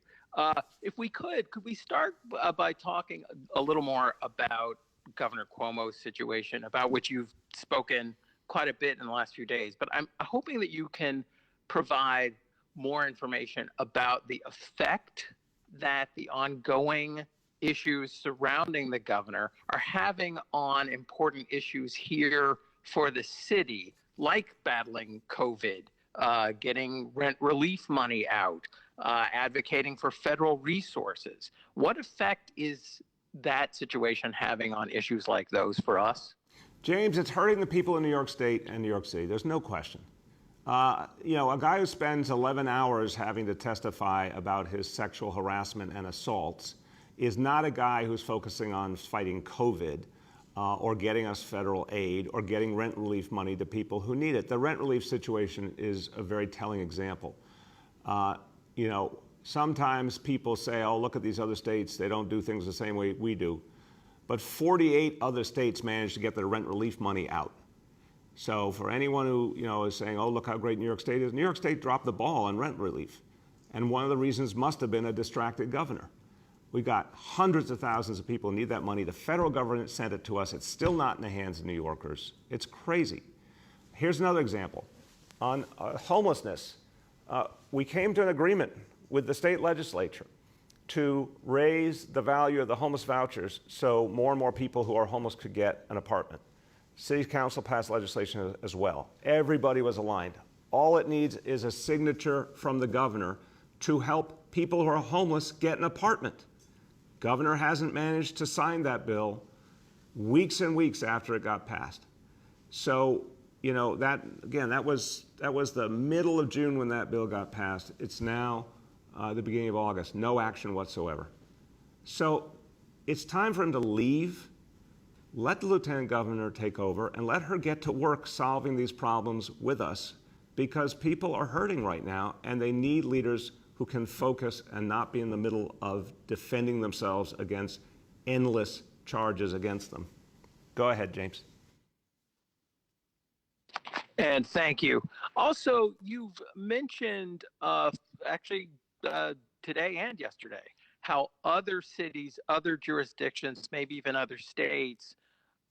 If we could we start by talking a little more about Governor Cuomo's situation, about which you've spoken quite a bit in the last few days, but I'm hoping that you can provide more information about the effect that the ongoing issues surrounding the governor are having on important issues here for the city, like battling COVID, getting rent relief money out, advocating for federal resources. What effect is that situation having on issues like those for us? James, it's hurting the people in New York State and New York City. There's no question. You know, a guy who spends 11 hours having to testify about his sexual harassment and assaults is not a guy who's focusing on fighting COVID or getting us federal aid or getting rent relief money to people who need it. The rent relief situation is a very telling example. You know, sometimes people say, oh, look at these other states. They don't do things the same way we do. But 48 other states managed to get their rent relief money out. So for anyone who, you know, is saying, oh, look how great New York State is, New York State dropped the ball on rent relief. And one of the reasons must have been a distracted governor. We got hundreds of thousands of people who need that money. The federal government sent it to us. It's still not in the hands of New Yorkers. It's crazy. Here's another example. On homelessness, we came to an agreement with the state legislature to raise the value of the homeless vouchers so more and more people who are homeless could get an apartment. City Council passed legislation as well. Everybody was aligned. All it needs is a signature from the governor to help people who are homeless get an apartment. Governor hasn't managed to sign that bill weeks and weeks after it got passed. So, you know, that was the middle of June when that bill got passed. It's now the beginning of August. No action whatsoever. So it's time for him to leave. Let the lieutenant governor take over and let her get to work solving these problems with us, because people are hurting right now and they need leaders who can focus and not be in the middle of defending themselves against endless charges against them. Go ahead, James. And thank you. Also, you've mentioned today and yesterday how other cities, other jurisdictions, maybe even other states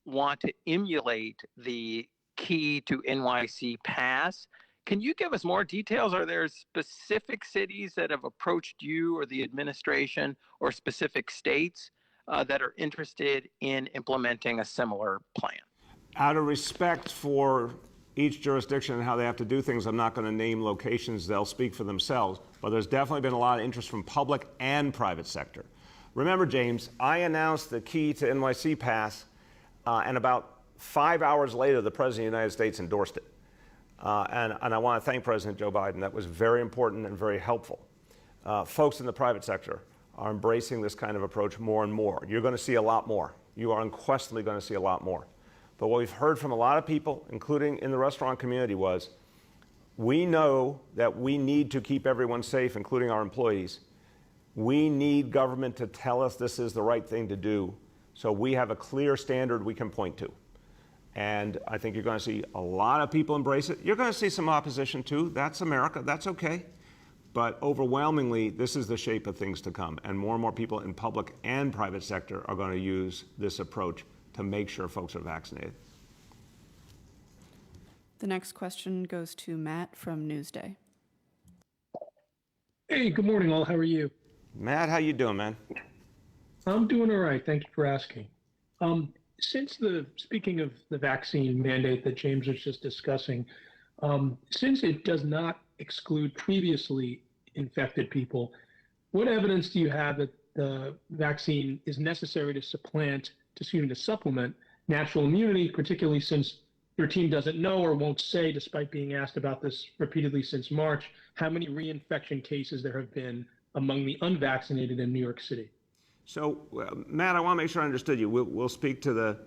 want to emulate the key to NYC pass. Can you give us more details? Are there specific cities that have approached you or the administration, or specific states that are interested in implementing a similar plan? Out of respect for each jurisdiction and how they have to do things, I'm not going to name locations. They'll speak for themselves. But there's definitely been a lot of interest from public and private sector. Remember, James, I announced the key to NYC pass, and about 5 hours later, the President of the United States endorsed it. And I want to thank President Joe Biden. That was very important and very helpful. Folks in the private sector are embracing this kind of approach more and more. You're going to see a lot more. You are unquestionably going to see a lot more. But what we've heard from a lot of people, including in the restaurant community, was we know that we need to keep everyone safe, including our employees. We need government to tell us this is the right thing to do, so we have a clear standard we can point to. And I think you're going to see a lot of people embrace it. You're going to see some opposition too. That's America. That's okay. But overwhelmingly, this is the shape of things to come. And more people in public and private sector are going to use this approach to make sure folks are vaccinated. The next question goes to Matt from Newsday. Hey, good morning, all. How are you? Matt, how you doing, man? I'm doing all right. Thank you for asking. Speaking of the vaccine mandate that James was just discussing, since it does not exclude previously infected people, what evidence do you have that the vaccine is necessary to supplement natural immunity, particularly since your team doesn't know or won't say, despite being asked about this repeatedly since March, how many reinfection cases there have been among the unvaccinated in New York City? So, Matt, I want to make sure I understood you. We'll speak to the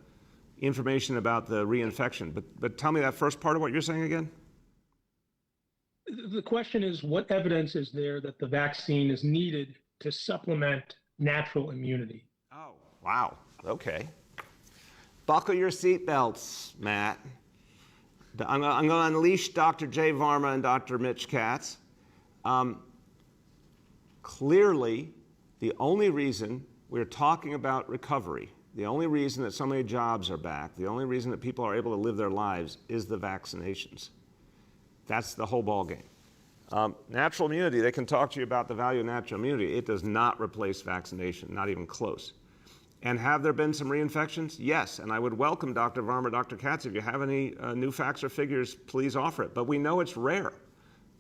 information about the reinfection, but tell me that first part of what you're saying again. The question is, what evidence is there that the vaccine is needed to supplement natural immunity? Oh, wow. Okay. Buckle your seatbelts, Matt. I'm going to unleash Dr. Jay Varma and Dr. Mitch Katz. Clearly, the only reason we're talking about recovery, the only reason that so many jobs are back, the only reason that people are able to live their lives is the vaccinations. That's the whole ballgame. Natural immunity, they can talk to you about the value of natural immunity. It does not replace vaccination, not even close. And have there been some reinfections? Yes, and I would welcome Dr. Varma, Dr. Katz, if you have any new facts or figures, please offer it. But we know it's rare.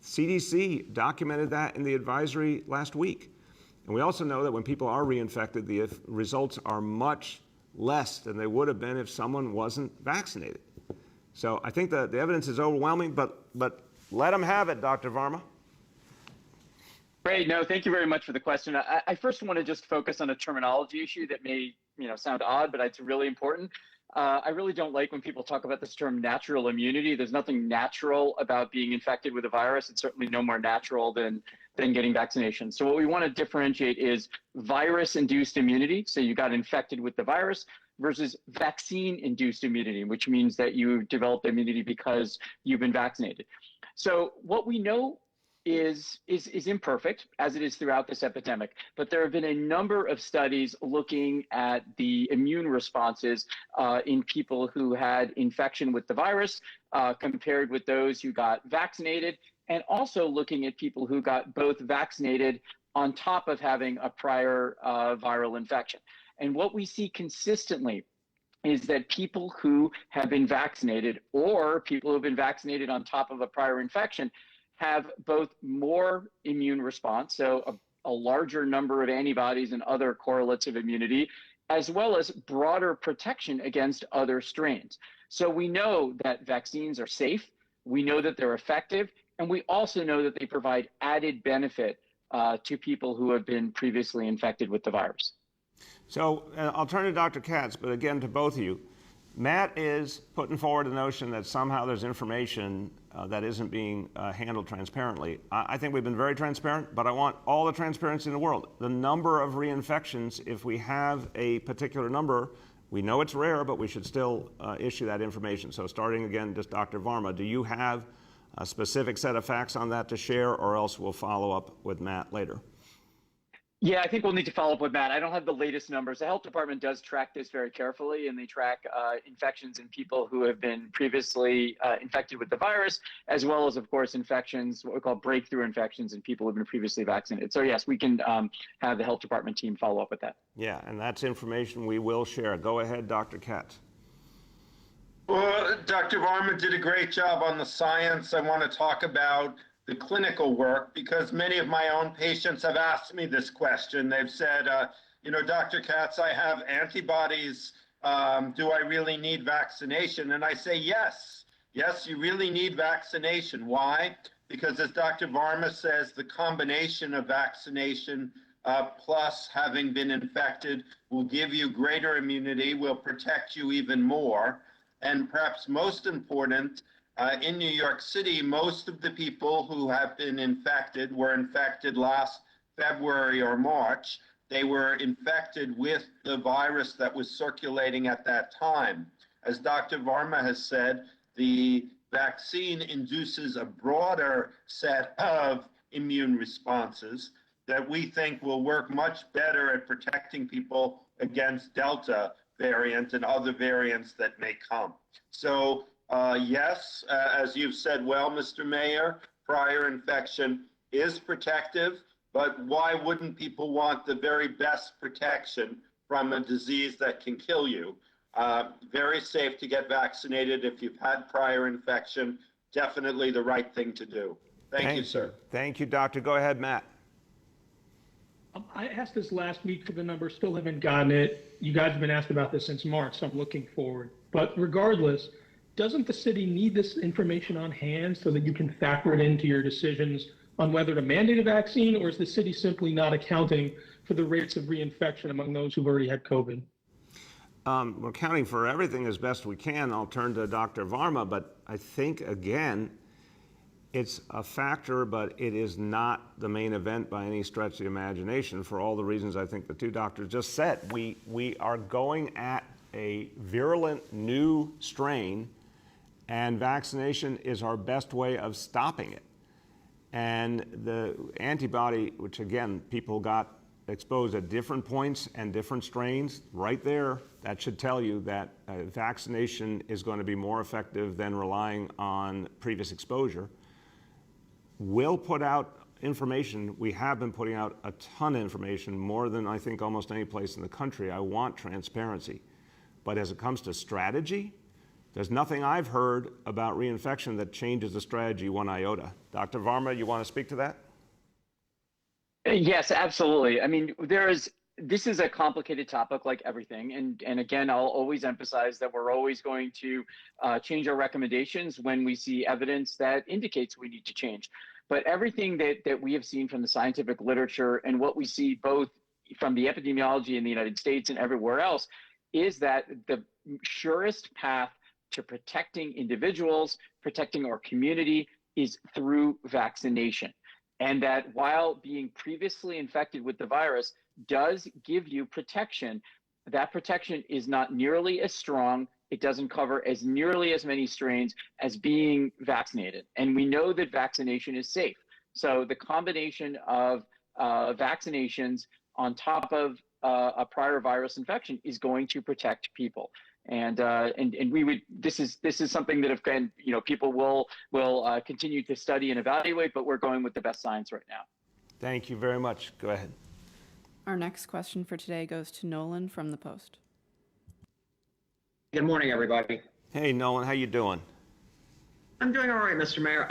CDC documented that in the advisory last week. And we also know that when people are reinfected, the results are much less than they would have been if someone wasn't vaccinated. So I think the evidence is overwhelming, but let them have it, Dr. Varma. Great. No, thank you very much for the question. I first want to just focus on a terminology issue that may, sound odd, but it's really important. I really don't like when people talk about this term natural immunity. There's nothing natural about being infected with a virus. It's certainly no more natural than getting vaccination. So what we want to differentiate is virus-induced immunity. So you got infected with the virus versus vaccine-induced immunity, which means that you developed immunity because you've been vaccinated. So what we know is imperfect, as it is throughout this epidemic, but there have been a number of studies looking at the immune responses in people who had infection with the virus compared with those who got vaccinated, and also looking at people who got both vaccinated on top of having a prior viral infection. And what we see consistently is that people who have been vaccinated or people who have been vaccinated on top of a prior infection have both more immune response, so a larger number of antibodies and other correlates of immunity, as well as broader protection against other strains. So we know that vaccines are safe, we know that they're effective, and we also know that they provide added benefit to people who have been previously infected with the virus. So I'll turn to Dr. Katz, but again to both of you. Matt is putting forward the notion that somehow there's information that isn't being handled transparently. I think we've been very transparent, but I want all the transparency in the world. The number of reinfections, if we have a particular number, we know it's rare, but we should still issue that information. So starting again, just Dr. Varma, do you have a specific set of facts on that to share, or else we'll follow up with Matt later? Yeah, I think we'll need to follow up with Matt. I don't have the latest numbers. The health department does track this very carefully, and they track infections in people who have been previously infected with the virus, as well as, of course, infections, what we call breakthrough infections in people who have been previously vaccinated. So yes, we can have the health department team follow up with that. Yeah, and that's information we will share. Go ahead, Dr. Katz. Well, Dr. Varma did a great job on the science. I want to talk about the clinical work, because many of my own patients have asked me this question. They've said, Dr. Katz, I have antibodies. Do I really need vaccination? And I say, yes. Yes, you really need vaccination. Why? Because as Dr. Varma says, the combination of vaccination plus having been infected will give you greater immunity, will protect you even more. And perhaps most important, in New York City, most of the people who have been infected were infected last February or March. They were infected with the virus that was circulating at that time. as Dr. Varma has said, the vaccine induces a broader set of immune responses that we think will work much better at protecting people against Delta variant and other variants that may come. So yes, as you've said well, Mr. Mayor, prior infection is protective, but why wouldn't people want the very best protection from a disease that can kill you? Very safe to get vaccinated if you've had prior infection. Definitely the right thing to do. Thank you, sir. Thank you, Doctor. Go ahead, Matt. I asked this last week for the number, still haven't gotten it. You guys have been asked about this since March, so I'm looking forward. But regardless, doesn't the city need this information on hand so that you can factor it into your decisions on whether to mandate a vaccine, or is the city simply not accounting for the rates of reinfection among those who've already had COVID? We're accounting for everything as best we can. I'll turn to Dr. Varma, but I think, again, it's a factor, but it is not the main event by any stretch of the imagination for all the reasons I think the two doctors just said. We are going at a virulent new strain, and vaccination is our best way of stopping it. And the antibody, which again, people got exposed at different points and different strains, right there, that should tell you that vaccination is going to be more effective than relying on previous exposure. We'll put out information. We have been putting out a ton of information, more than I think almost any place in the country. I want transparency. But as it comes to strategy, there's nothing I've heard about reinfection that changes the strategy one iota. Dr. Varma, you want to speak to that? Yes, absolutely. I mean, this is a complicated topic like everything. And again, I'll always emphasize that we're always going to change our recommendations when we see evidence that indicates we need to change. But everything that we have seen from the scientific literature and what we see both from the epidemiology in the United States and everywhere else is that the surest path to protecting individuals, protecting our community, is through vaccination. And that while being previously infected with the virus does give you protection, that protection is not nearly as strong. It doesn't cover as nearly as many strains as being vaccinated. And we know that vaccination is safe. So the combination of vaccinations on top of a prior virus infection is going to protect people. And we would, this is something that people will continue to study and evaluate, but we're going with the best science right now. Thank you very much. Go ahead. Our next question for today goes to Nolan from the Post. Good morning, everybody. Hey, Nolan, how you doing? I'm doing all right, Mr. Mayor.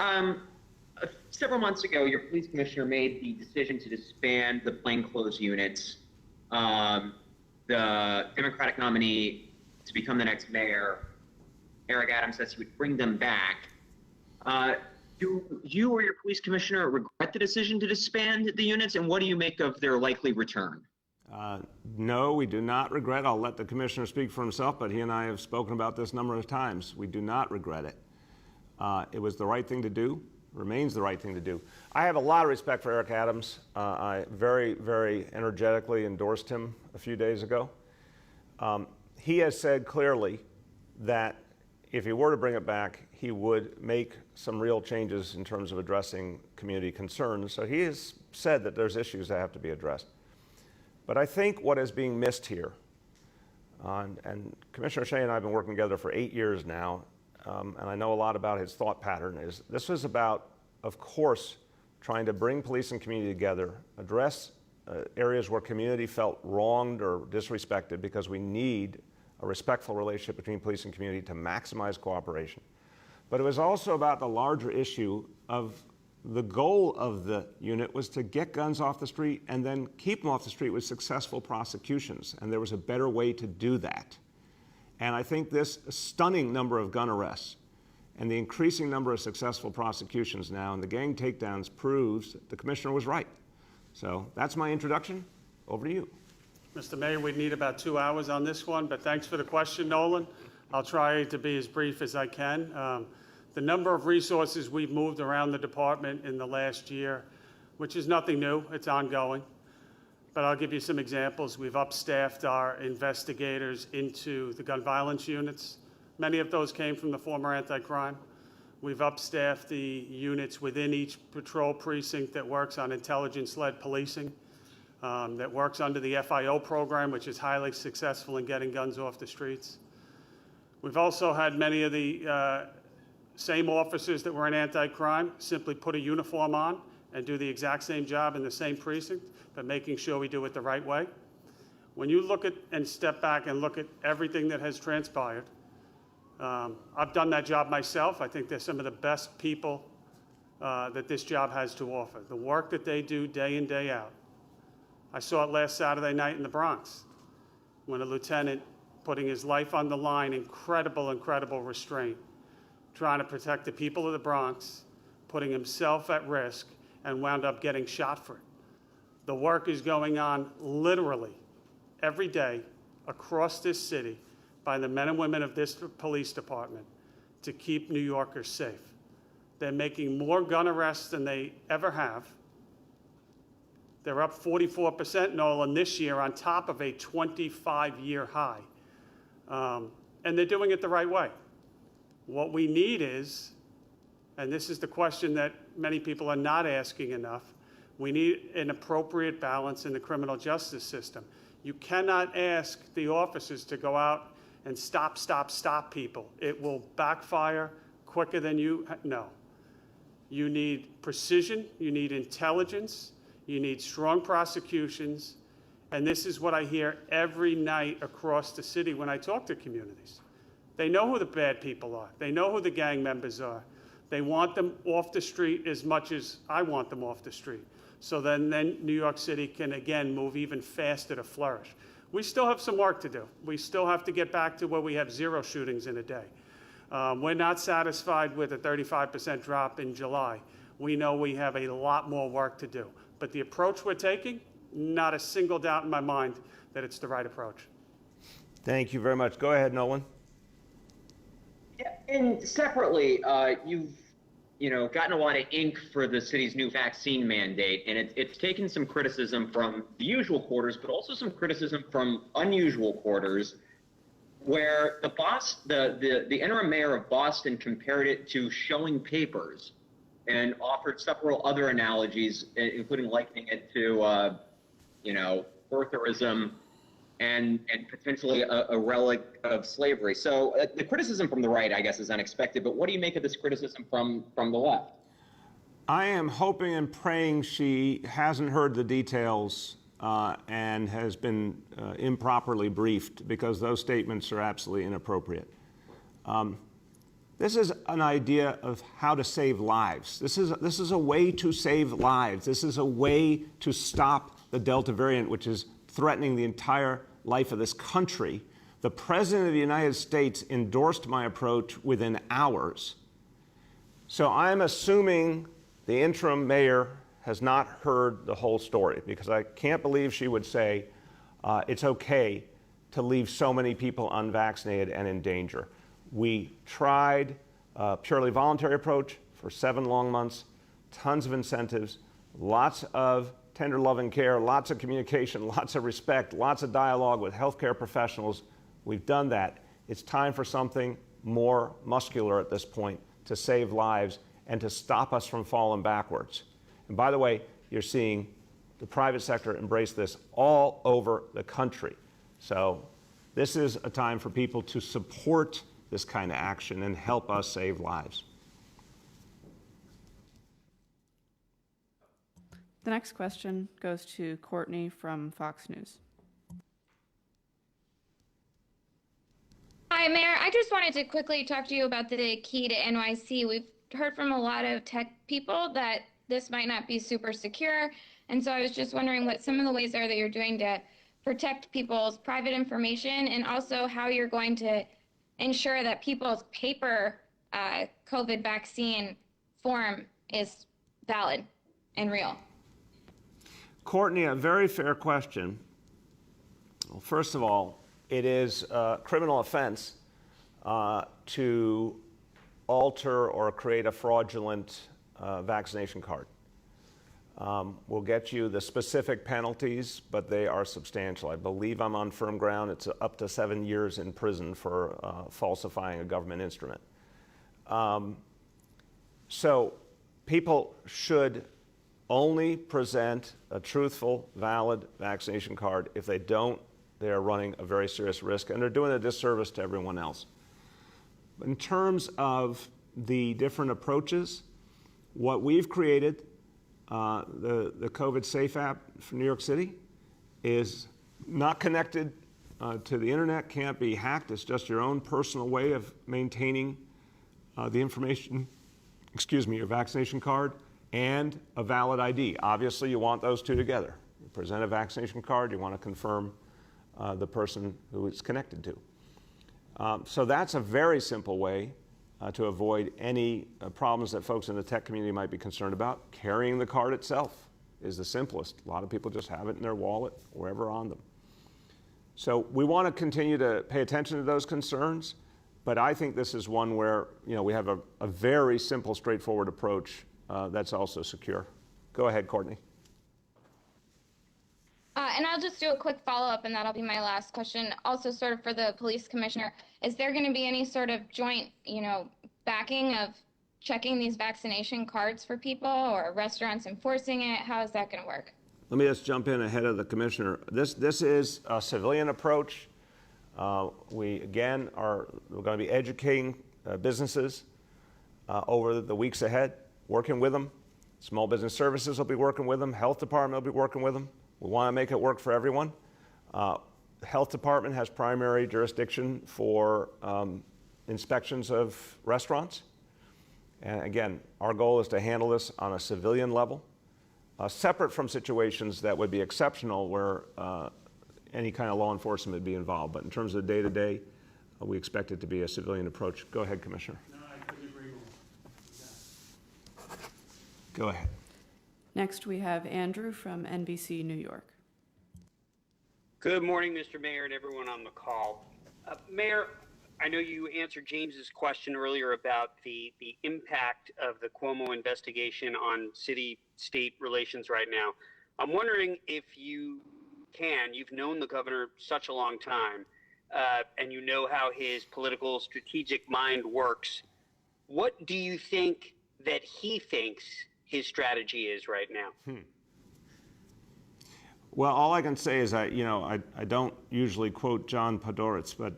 Several months ago, your police commissioner made the decision to disband the plainclothes units. The Democratic nominee to become the next mayor, Eric Adams, says he would bring them back. Do you or your police commissioner regret the decision to disband the units, and what do you make of their likely return? No, we do not regret. I'll let the commissioner speak for himself, but he and I have spoken about this a number of times. We do not regret it. It was the right thing to do, remains the right thing to do. I have a lot of respect for Eric Adams. I very, very energetically endorsed him a few days ago. He has said clearly that if he were to bring it back, he would make some real changes in terms of addressing community concerns. So he has said that there's issues that have to be addressed. But I think what is being missed here, and Commissioner Shea and I have been working together for 8 years now, and I know a lot about his thought pattern, is this was about, of course, trying to bring police and community together, address areas where community felt wronged or disrespected, because we need a respectful relationship between police and community to maximize cooperation. But it was also about the larger issue of the goal of the unit was to get guns off the street and then keep them off the street with successful prosecutions. And there was a better way to do that. And I think this stunning number of gun arrests and the increasing number of successful prosecutions now and the gang takedowns proves that the commissioner was right. So that's my introduction. Over to you. Mr. Mayor, we'd need about 2 hours on this one, but thanks for the question, Nolan. I'll try to be as brief as I can. The number of resources we've moved around the department in the last year, which is nothing new, it's ongoing. But I'll give you some examples. We've upstaffed our investigators into the gun violence units. Many of those came from the former anti-crime. We've upstaffed the units within each patrol precinct that works on intelligence-led policing, that works under the FIO program, which is highly successful in getting guns off the streets. We've also had many of the same officers that were in anti-crime simply put a uniform on and do the exact same job in the same precinct, but making sure we do it the right way. When you look at and step back and look at everything that has transpired, I've done that job myself. I think they're some of the best people that this job has to offer. The work that they do day in, day out. I saw it last Saturday night in the Bronx when a lieutenant putting his life on the line, incredible restraint, trying to protect the people of the Bronx, putting himself at risk, and wound up getting shot for it. The work is going on literally every day across this city by the men and women of this police department to keep New Yorkers safe. They're making more gun arrests than they ever have. They're up 44%, Nolan, this year on top of a 25-year high. And they're doing it the right way. What we need is, and this is the question that many people are not asking enough, we need an appropriate balance in the criminal justice system. You cannot ask the officers to go out and stop people. It will backfire quicker than you know. You need precision, you need intelligence, you need strong prosecutions, and this is what I hear every night across the city when I talk to communities. They know who the bad people are. They know who the gang members are. They want them off the street as much as I want them off the street. So then New York City can, again, move even faster to flourish. We still have some work to do. We still have to get back to where we have 0 shootings in a day. We're not satisfied with a 35% drop in July. We know we have a lot more work to do. But the approach we're taking, not a single doubt in my mind that it's the right approach. Thank you very much. Go ahead, Nolan. Yeah, and separately, you've gotten a lot of ink for the city's new vaccine mandate, and it's taken some criticism from the usual quarters, but also some criticism from unusual quarters, where the interim mayor of Boston compared it to showing papers, and offered several other analogies, including likening it to, birtherism and potentially a relic of slavery. So the criticism from the right, I guess, is unexpected. But what do you make of this criticism from the left? I am hoping and praying she hasn't heard the details and has been improperly briefed, because those statements are absolutely inappropriate. This is an idea of how to save lives. This is a way to save lives. This is a way to stop the Delta variant, which is threatening the entire life of this country. The President of the United States endorsed my approach within hours. So I'm assuming the interim mayor has not heard the whole story, because I can't believe she would say it's okay to leave so many people unvaccinated and in danger. We tried a purely voluntary approach for 7 long months, tons of incentives, lots of tender loving care, lots of communication, lots of respect, lots of dialogue with healthcare professionals. We've done that. It's time for something more muscular at this point to save lives and to stop us from falling backwards. And by the way, you're seeing the private sector embrace this all over the country. So this is a time for people to support this kind of action and help us save lives. The next question goes to Courtney from Fox News. Hi, Mayor. I just wanted to quickly talk to you about the key to NYC. We've heard from a lot of tech people that this might not be super secure. And so I was just wondering what some of the ways are that you're doing to protect people's private information, and also how you're going to ensure that people's paper COVID vaccine form is valid and real. Courtney, a very fair question. Well, first of all, it is a criminal offense to alter or create a fraudulent vaccination card. We'll get you the specific penalties, but they are substantial. I believe I'm on firm ground. It's up to 7 years in prison for falsifying a government instrument. So people should only present a truthful, valid vaccination card. If they don't, they are running a very serious risk, and they're doing a disservice to everyone else. In terms of the different approaches, what we've created, the COVID Safe app for New York City, is not connected to the internet, can't be hacked. It's just your own personal way of maintaining the information, your vaccination card, and a valid ID. Obviously, you want those two together. You present a vaccination card, you want to confirm the person who it's connected to. So that's a very simple way to avoid any problems that folks in the tech community might be concerned about. Carrying the card itself is the simplest. A lot of people just have it in their wallet, wherever on them. So we want to continue to pay attention to those concerns, but I think this is one where we have a very simple, straightforward approach that's also secure. Go ahead, Courtney. And I'll just do a quick follow-up, and that'll be my last question. Also, sort of for the police commissioner, is there going to be any sort of joint, backing of checking these vaccination cards for people, or restaurants enforcing it? How is that going to work? Let me just jump in ahead of the commissioner. This is a civilian approach. We, again, we're going to be educating businesses over the weeks ahead, working with them. Small Business Services will be working with them. Health Department will be working with them. We want to make it work for everyone. The Health Department has primary jurisdiction for inspections of restaurants. And again, our goal is to handle this on a civilian level, separate from situations that would be exceptional where any kind of law enforcement would be involved. But in terms of the day-to-day, we expect it to be a civilian approach. Go ahead, Commissioner. No, I couldn't agree more. Go ahead. Next, we have Andrew from NBC New York. Good morning, Mr. Mayor, and everyone on the call. Mayor, I know you answered James's question earlier about the impact of the Cuomo investigation on city-state relations right now. I'm wondering if you've known the governor such a long time, and you know how his political strategic mind works. What do you think that he thinks his strategy is right now? Well, all I can say is I don't usually quote John Podhoretz, but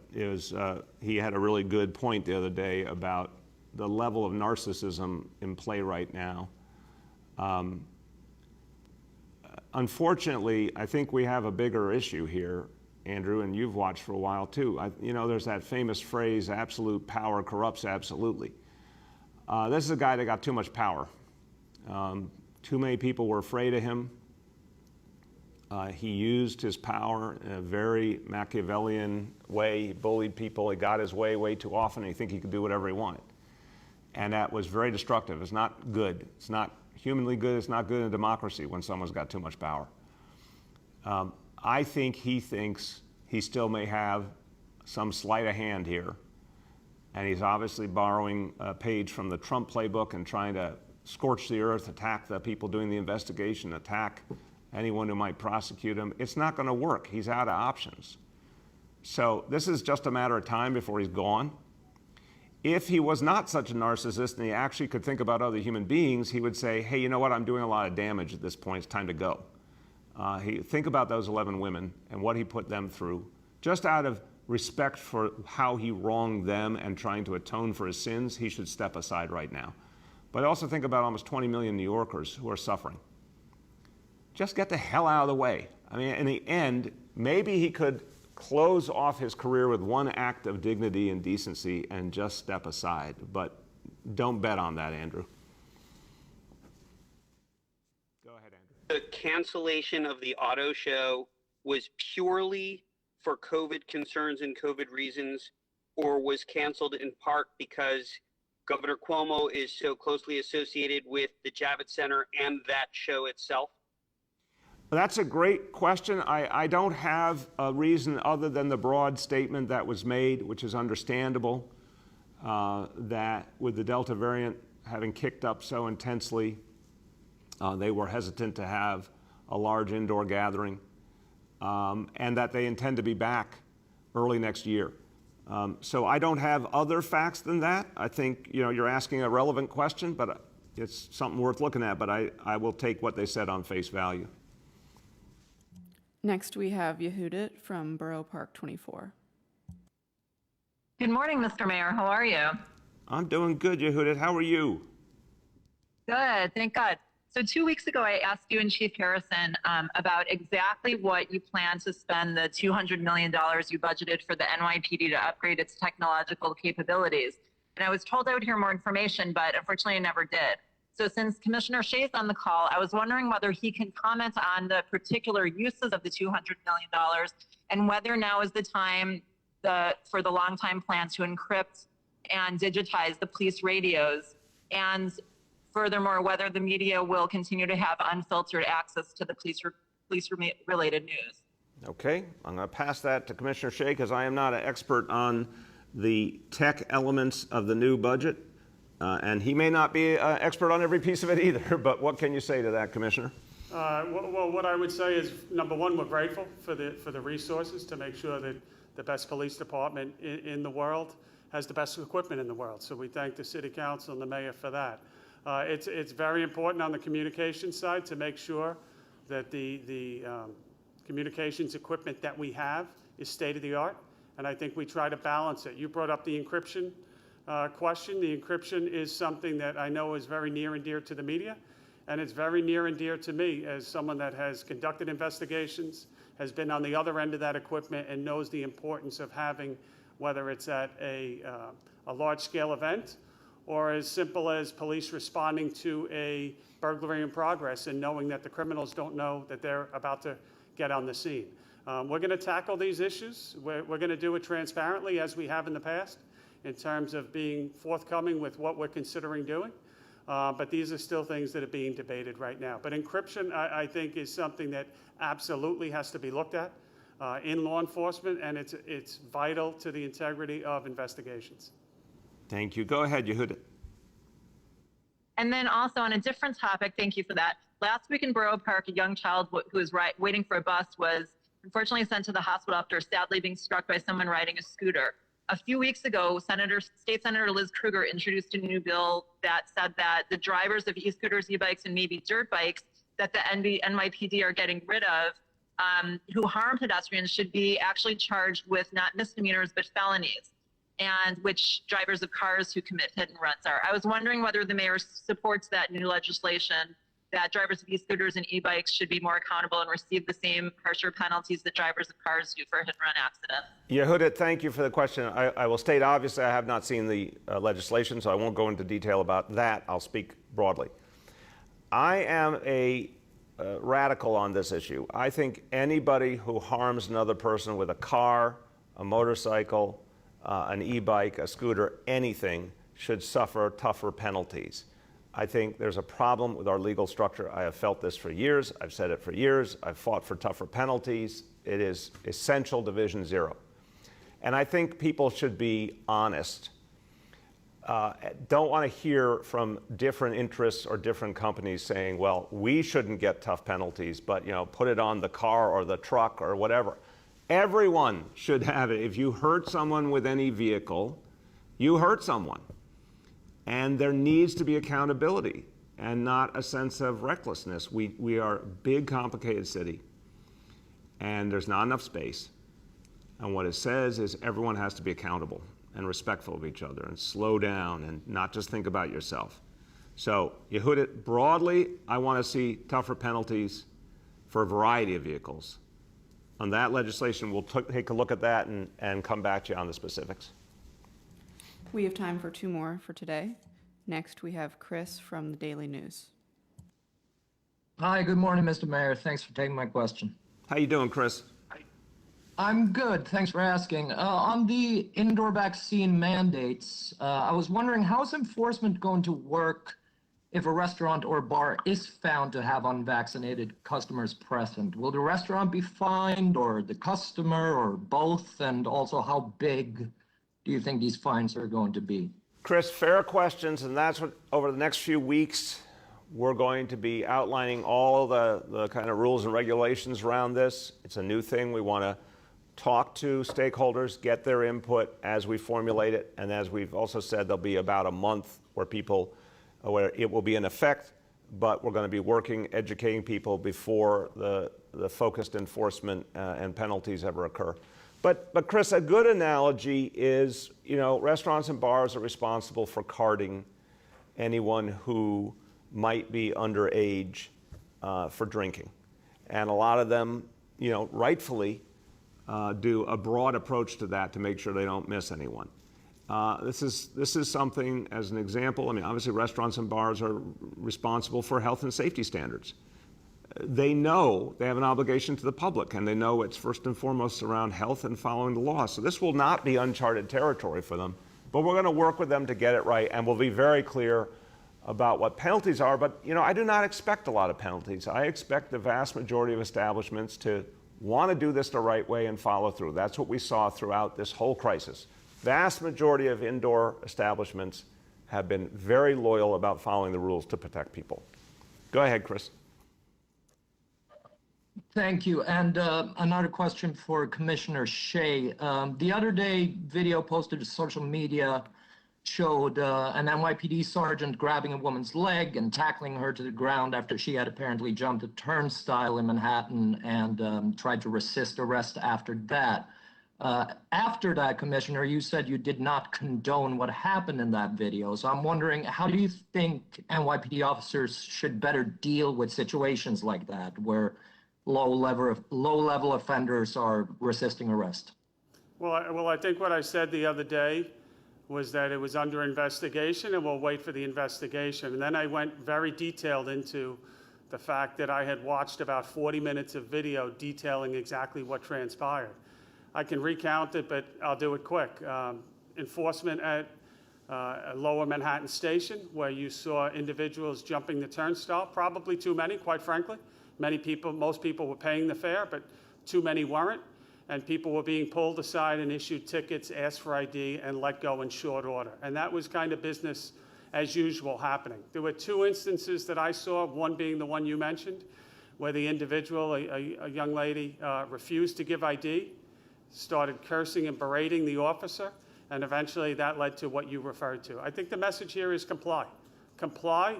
he had a really good point the other day about the level of narcissism in play right now. Unfortunately, I think we have a bigger issue here, Andrew, and you've watched for a while too. There's that famous phrase, absolute power corrupts absolutely. This is a guy that got too much power. Too many people were afraid of him. He used his power in a very Machiavellian way. He bullied people. He got his way too often. He think he could do whatever he wanted. And that was very destructive. It's not good. It's not humanly good. It's not good in a democracy when someone's got too much power. I think he thinks he still may have some sleight of hand here. And he's obviously borrowing a page from the Trump playbook and trying to scorch the earth, attack the people doing the investigation, attack anyone who might prosecute him. It's not going to work. He's out of options. So this is just a matter of time before he's gone. If he was not such a narcissist and he actually could think about other human beings, he would say, hey, you know what? I'm doing a lot of damage at this point. It's time to go. Think about those 11 women and what he put them through. Just out of respect for how he wronged them and trying to atone for his sins, he should step aside right now. But also think about almost 20 million New Yorkers who are suffering. Just get the hell out of the way. I mean, in the end, maybe he could close off his career with one act of dignity and decency and just step aside. But don't bet on that, Andrew. Go ahead, Andrew. The cancellation of the auto show was purely for COVID concerns and COVID reasons, or was canceled in part because Governor Cuomo is so closely associated with the Javits Center and that show itself? That's a great question. I don't have a reason other than the broad statement that was made, which is understandable, that with the Delta variant having kicked up so intensely, They were hesitant to have a large indoor gathering, and that they intend to be back early next year. So I don't have other facts than that. I think you're asking a relevant question, but it's something worth looking at. But I will take what they said on face value. Next, we have Yehudit from Borough Park 24. Good morning, Mr. Mayor. How are you? I'm doing good, Yehudit. How are you? Good, thank God. So 2 weeks ago, I asked you and Chief Harrison about exactly what you plan to spend the $200 million you budgeted for the NYPD to upgrade its technological capabilities. And I was told I would hear more information, but unfortunately I never did. So since Commissioner Shea's on the call, I was wondering whether he can comment on the particular uses of the $200 million and whether now is the time for the long-time plan to encrypt and digitize the police radios, and furthermore, whether the media will continue to have unfiltered access to the police-related news. Okay, I'm going to pass that to Commissioner Shea because I am not an expert on the tech elements of the new budget, and he may not be an expert on every piece of it either, but what can you say to that, Commissioner? Well, what I would say is, number one, we're grateful for the resources to make sure that the best police department in the world has the best equipment in the world. So we thank the City Council and the Mayor for that. It's very important on the communications side to make sure that the communications equipment that we have is state of the art, and I think we try to balance it. You brought up the encryption question. The encryption is something that I know is very near and dear to the media, and it's very near and dear to me as someone that has conducted investigations, has been on the other end of that equipment, and knows the importance of having, whether it's at a large-scale event or as simple as police responding to a burglary in progress and knowing that the criminals don't know that they're about to get on the scene. We're going to tackle these issues. We're going to do it transparently as we have in the past in terms of being forthcoming with what we're considering doing. But these are still things that are being debated right now. But encryption, I think, is something that absolutely has to be looked at in law enforcement, and it's vital to the integrity of investigations. Thank you. Go ahead, Yehudit. And then also on a different topic, thank you for that. Last week in Borough Park, a young child who was waiting for a bus was unfortunately sent to the hospital after sadly being struck by someone riding a scooter. A few weeks ago, State Senator Liz Krueger introduced a new bill that said that the drivers of e-scooters, e-bikes, and maybe dirt bikes that the NYPD are getting rid of who harm pedestrians should be actually charged with not misdemeanors but felonies, and which drivers of cars who commit hit and runs are. I was wondering whether the mayor supports that new legislation that drivers of e-scooters and e-bikes should be more accountable and receive the same harsher penalties that drivers of cars do for hit and run accidents. Yehudit, thank you for the question. I will state, obviously, I have not seen the legislation, so I won't go into detail about that. I'll speak broadly. I am a radical on this issue. I think anybody who harms another person with a car, a motorcycle, an e-bike, a scooter, anything, should suffer tougher penalties. I think there's a problem with our legal structure. I have felt this for years. I've said it for years. I've fought for tougher penalties. It is essential Division Zero. And I think people should be honest. Don't want to hear from different interests or different companies saying, well, we shouldn't get tough penalties, but put it on the car or the truck or whatever. Everyone should have it. If you hurt someone with any vehicle, you hurt someone. And there needs to be accountability and not a sense of recklessness. We are a big, complicated city, and there's not enough space. And what it says is everyone has to be accountable and respectful of each other and slow down and not just think about yourself. So, Yehudit, broadly, I want to see tougher penalties for a variety of vehicles. On that legislation, we'll take a look at that and come back to you on the specifics. We have time for two more for today. Next, we have Chris from the Daily News. Hi, good morning, Mr. Mayor. Thanks for taking my question. How you doing, Chris? I'm good. Thanks for asking. On the indoor vaccine mandates, I was wondering, how is enforcement going to work if a restaurant or bar is found to have unvaccinated customers present? Will the restaurant be fined, or the customer, or both? And also, how big do you think these fines are going to be? Chris, fair questions, and that's what over the next few weeks we're going to be outlining all the kind of rules and regulations around this. It's a new thing. We want to talk to stakeholders, get their input as we formulate it. And as we've also said, there'll be about a month where it will be in effect, but we're going to be working, educating people before the focused enforcement and penalties ever occur. But Chris, a good analogy is, restaurants and bars are responsible for carding anyone who might be underage for drinking. And a lot of them, rightfully do a broad approach to that to make sure they don't miss anyone. This is something, as an example, obviously restaurants and bars are responsible for health and safety standards. They know they have an obligation to the public, and they know it's first and foremost around health and following the law. So this will not be uncharted territory for them, but we're going to work with them to get it right, and we'll be very clear about what penalties are. But I do not expect a lot of penalties. I expect the vast majority of establishments to want to do this the right way and follow through. That's what we saw throughout this whole crisis. Vast majority of indoor establishments have been very loyal about following the rules to protect people. Go ahead, Chris. Thank you. And another question for Commissioner Shea. The other day, video posted to social media showed an NYPD sergeant grabbing a woman's leg and tackling her to the ground after she had apparently jumped a turnstile in Manhattan and tried to resist arrest after that. After that, Commissioner, you said you did not condone what happened in that video. So I'm wondering, how do you think NYPD officers should better deal with situations like that, where low-level offenders are resisting arrest? Well, I think what I said the other day was that it was under investigation and we'll wait for the investigation. And then I went very detailed into the fact that I had watched about 40 minutes of video detailing exactly what transpired. I can recount it, but I'll do it quick. Enforcement at Lower Manhattan Station, where you saw individuals jumping the turnstile, probably too many, quite frankly. Most people were paying the fare, but too many weren't. And people were being pulled aside and issued tickets, asked for ID, and let go in short order. And that was kind of business as usual happening. There were two instances that I saw, one being the one you mentioned, where the individual, a young lady, refused to give ID, started cursing and berating the officer, and eventually that led to what you referred to. I think the message here is comply. Comply,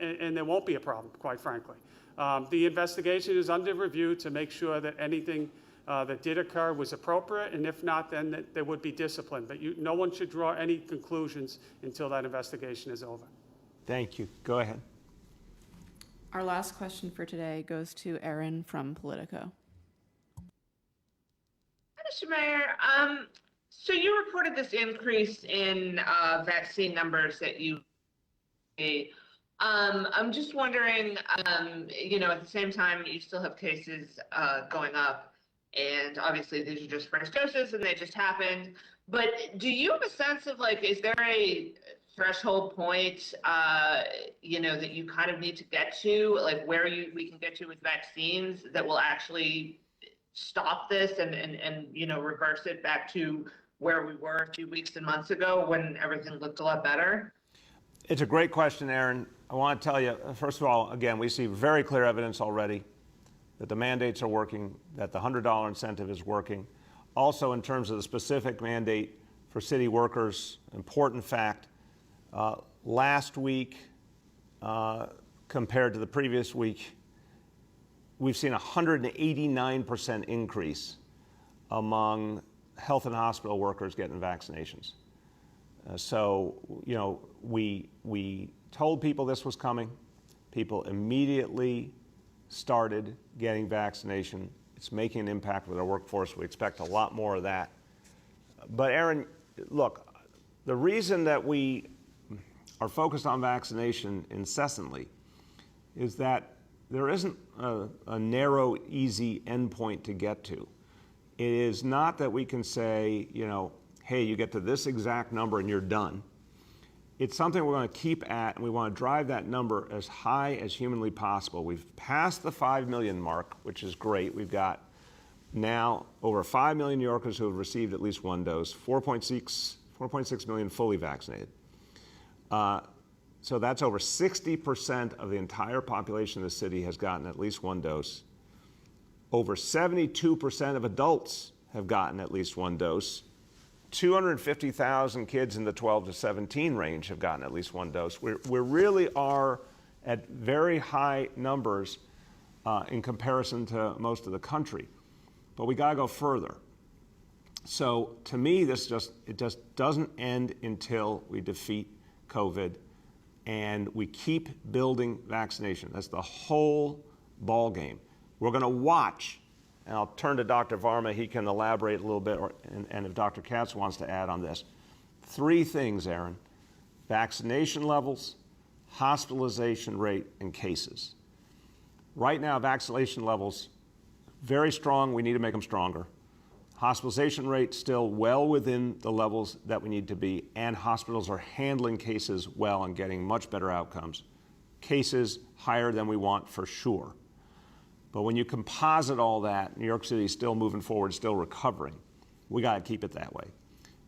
and there won't be a problem, quite frankly. The investigation is under review to make sure that anything that did occur was appropriate, and if not, then there would be discipline. But no one should draw any conclusions until that investigation is over. Thank you. Go ahead. Our last question for today goes to Erin from Politico. Mr. Mayor, so you reported this increase in vaccine numbers that you I'm just wondering, at the same time, you still have cases going up, and obviously these are just first doses and they just happened. But do you have a sense of, is there a threshold point, that you kind of need to get to, where we can get to with vaccines that will actually stop this and reverse it back to where we were a few weeks and months ago when everything looked a lot better? It's a great question, Erin. I want to tell you, first of all, again, we see very clear evidence already that the mandates are working, that the $100 incentive is working. Also, in terms of the specific mandate for city workers, important fact, last week compared to the previous week, we've seen a 189% increase among health and hospital workers getting vaccinations. So, we told people this was coming. People immediately started getting vaccination. It's making an impact with our workforce. We expect a lot more of that. But Erin, look, the reason that we are focused on vaccination incessantly is that there isn't a narrow, easy endpoint to get to. It is not that we can say, hey, you get to this exact number and you're done. It's something we're going to keep at, and we want to drive that number as high as humanly possible. We've passed the 5 million mark, which is great. We've got now over 5 million New Yorkers who have received at least one dose, 4.6 million fully vaccinated. So that's over 60% of the entire population of the city has gotten at least one dose. Over 72% of adults have gotten at least one dose. 250,000 kids in the 12 to 17 range have gotten at least one dose. We really are at very high numbers in comparison to most of the country. But we gotta go further. So to me, it just doesn't end until we defeat COVID and we keep building vaccination. That's the whole ball game. We're gonna watch, and I'll turn to Dr. Varma, he can elaborate a little bit, and if Dr. Katz wants to add on this. 3 things, Aaron: vaccination levels, hospitalization rate, and cases. Right now, vaccination levels, very strong. We need to make them stronger. Hospitalization rate still well within the levels that we need to be, and hospitals are handling cases well and getting much better outcomes. Cases higher than we want for sure. But when you composite all that, New York City is still moving forward, still recovering. We got to keep it that way.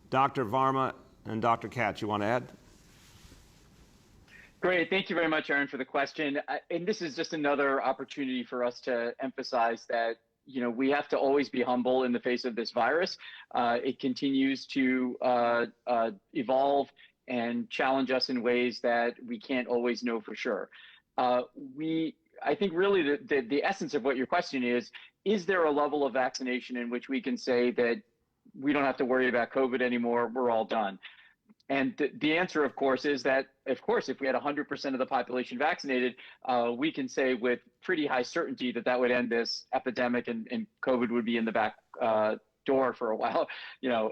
Dr. Varma and Dr. Katz, you want to add? Great. Thank you very much, Aaron, for the question. And this is just another opportunity for us to emphasize that, we have to always be humble in the face of this virus. It continues to evolve and challenge us in ways that we can't always know for sure. I think really the essence of what your question is there a level of vaccination in which we can say that we don't have to worry about COVID anymore, we're all done? And the answer, of course, is that, of course, if we had 100% of the population vaccinated, we can say with pretty high certainty that would end this epidemic and COVID would be in the back door for a while,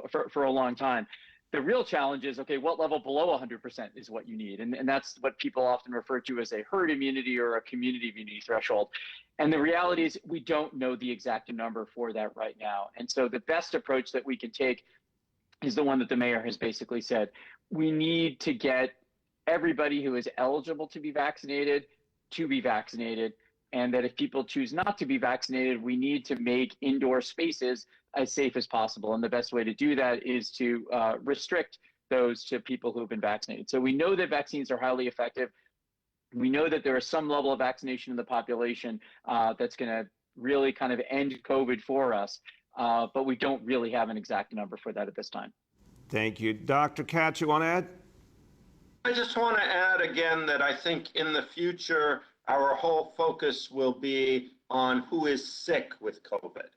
for a long time. The real challenge is, okay, what level below 100% is what you need? And that's what people often refer to as a herd immunity or a community immunity threshold. And the reality is we don't know the exact number for that right now. And so the best approach that we can take is the one that the mayor has basically said. We need to get everybody who is eligible to be vaccinated, and that if people choose not to be vaccinated, we need to make indoor spaces as safe as possible. And the best way to do that is to restrict those to people who have been vaccinated. So we know that vaccines are highly effective. We know that there is some level of vaccination in the population that's going to really kind of end COVID for us. But we don't really have an exact number for that at this time. Thank you. Dr. Katz, you want to add? I just want to add again that I think in the future, our whole focus will be on who is sick with COVID,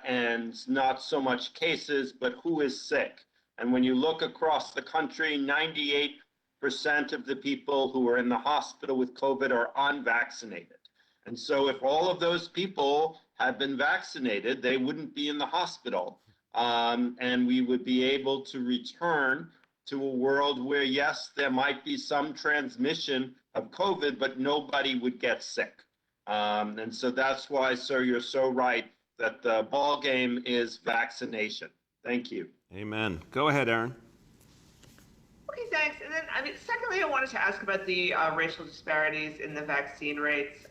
and not so much cases, but who is sick. And when you look across the country, 98% of the people who are in the hospital with COVID are unvaccinated. And so if all of those people had been vaccinated, they wouldn't be in the hospital. And we would be able to return to a world where, yes, there might be some transmission of COVID, but nobody would get sick. And so that's why, sir, you're so right that the ball game is vaccination. Thank you. Amen. Go ahead, Aaron. Okay, thanks. And then, secondly, I wanted to ask about the racial disparities in the vaccine rates.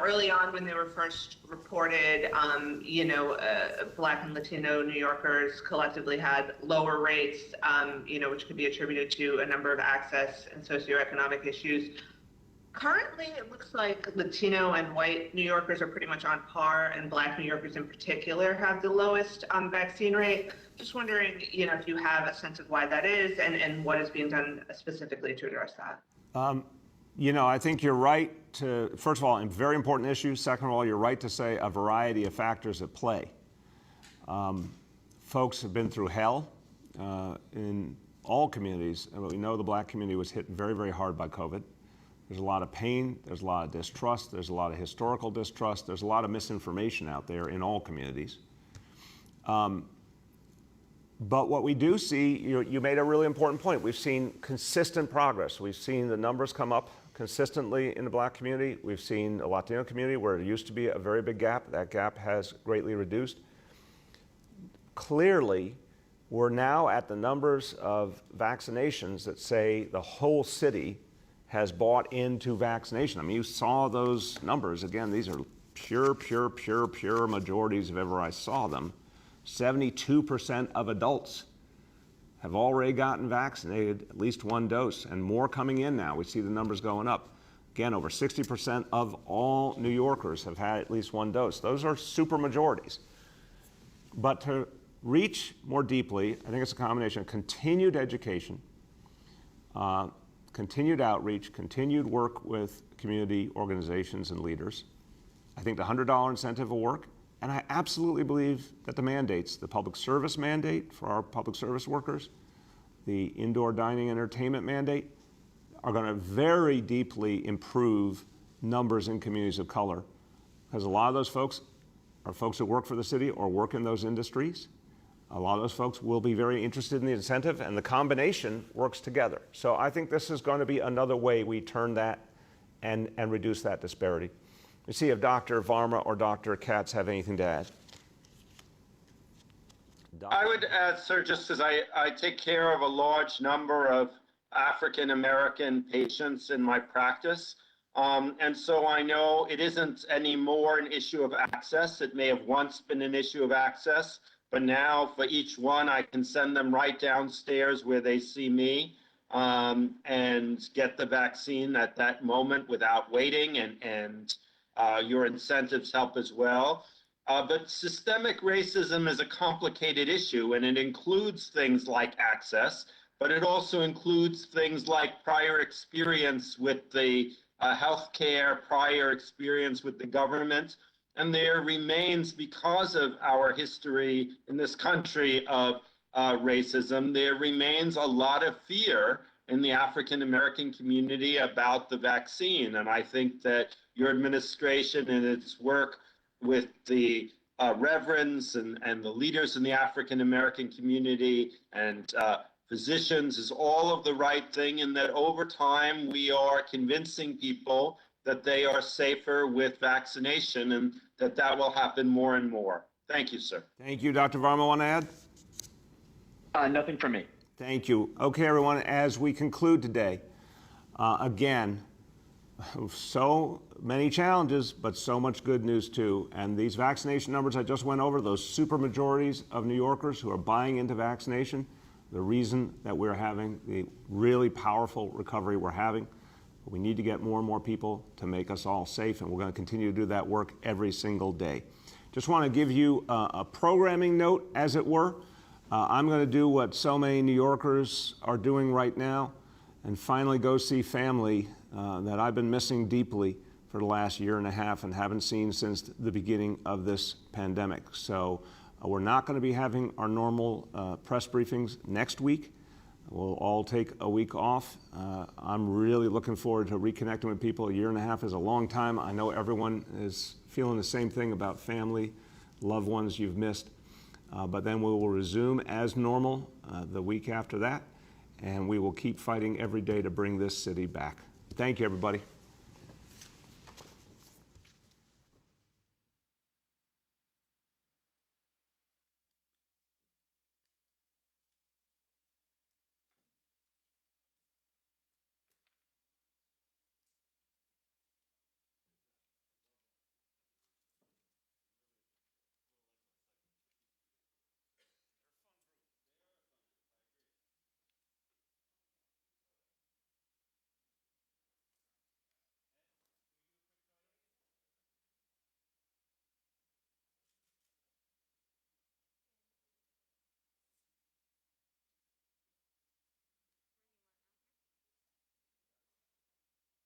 Early on when they were first reported, Black and Latino New Yorkers collectively had lower rates, which could be attributed to a number of access and socioeconomic issues. Currently, it looks like Latino and white New Yorkers are pretty much on par, and Black New Yorkers in particular have the lowest vaccine rate. Just wondering, if you have a sense of why that is and what is being done specifically to address that. I think you're right to, first of all, a very important issue. Second of all, you're right to say a variety of factors at play. Folks have been through hell in all communities. And we know the Black community was hit very, very hard by COVID. There's a lot of pain, there's a lot of distrust, there's a lot of historical distrust, there's a lot of misinformation out there in all communities. But what we do see, you made a really important point. We've seen consistent progress. We've seen the numbers come up consistently in the Black community. We've seen the Latino community where it used to be a very big gap. That gap has greatly reduced. Clearly, we're now at the numbers of vaccinations that say the whole city has bought into vaccination. I mean, you saw those numbers. Again, these are pure majorities if ever I saw them. 72% of adults have already gotten vaccinated at least one dose, and more coming in now. We see the numbers going up. Again, over 60% of all New Yorkers have had at least one dose. Those are super majorities. But to reach more deeply, I think it's a combination of continued education, continued outreach, continued work with community organizations and leaders. I think the $100 incentive will work, and I absolutely believe that the mandates, the public service mandate for our public service workers, the indoor dining entertainment mandate, are going to very deeply improve numbers in communities of color, because a lot of those folks are folks who work for the city or work in those industries. A lot of those folks will be very interested in the incentive, and the combination works together. So I think this is going to be another way we turn that and reduce that disparity. Let's see if Dr. Varma or Dr. Katz have anything to add. I would add, sir, just as I take care of a large number of African American patients in my practice, and so I know it isn't anymore an issue of access. It may have once been an issue of access, but now for each one, I can send them right downstairs where they see me and get the vaccine at that moment without waiting, and your incentives help as well. But systemic racism is a complicated issue, and it includes things like access, but it also includes things like prior experience with the healthcare, prior experience with the government. And there remains, because of our history in this country of racism, there remains a lot of fear in the African American community about the vaccine. And I think that your administration and its work with the reverends and the leaders in the African American community and physicians is all of the right thing, and that over time we are convincing people that they are safer with vaccination, and that will happen more and more. Thank you, sir. Thank you. Dr. Varma, want to add? Nothing from me. Thank you. Okay, everyone, as we conclude today, again, so many challenges, but so much good news too. And these vaccination numbers I just went over, those super majorities of New Yorkers who are buying into vaccination, the reason that we're having the really powerful recovery we're having. We need to get more and more people to make us all safe, and we're going to continue to do that work every single day. Just want to give you a programming note, as it were. I'm going to do what so many New Yorkers are doing right now, and finally go see family that I've been missing deeply for the last year and a half and haven't seen since the beginning of this pandemic. So we're not going to be having our normal press briefings next week. We'll all take a week off. I'm really looking forward to reconnecting with people. A year and a half is a long time. I know everyone is feeling the same thing about family, loved ones you've missed. But then we will resume as normal the week after that, and we will keep fighting every day to bring this city back. Thank you, everybody.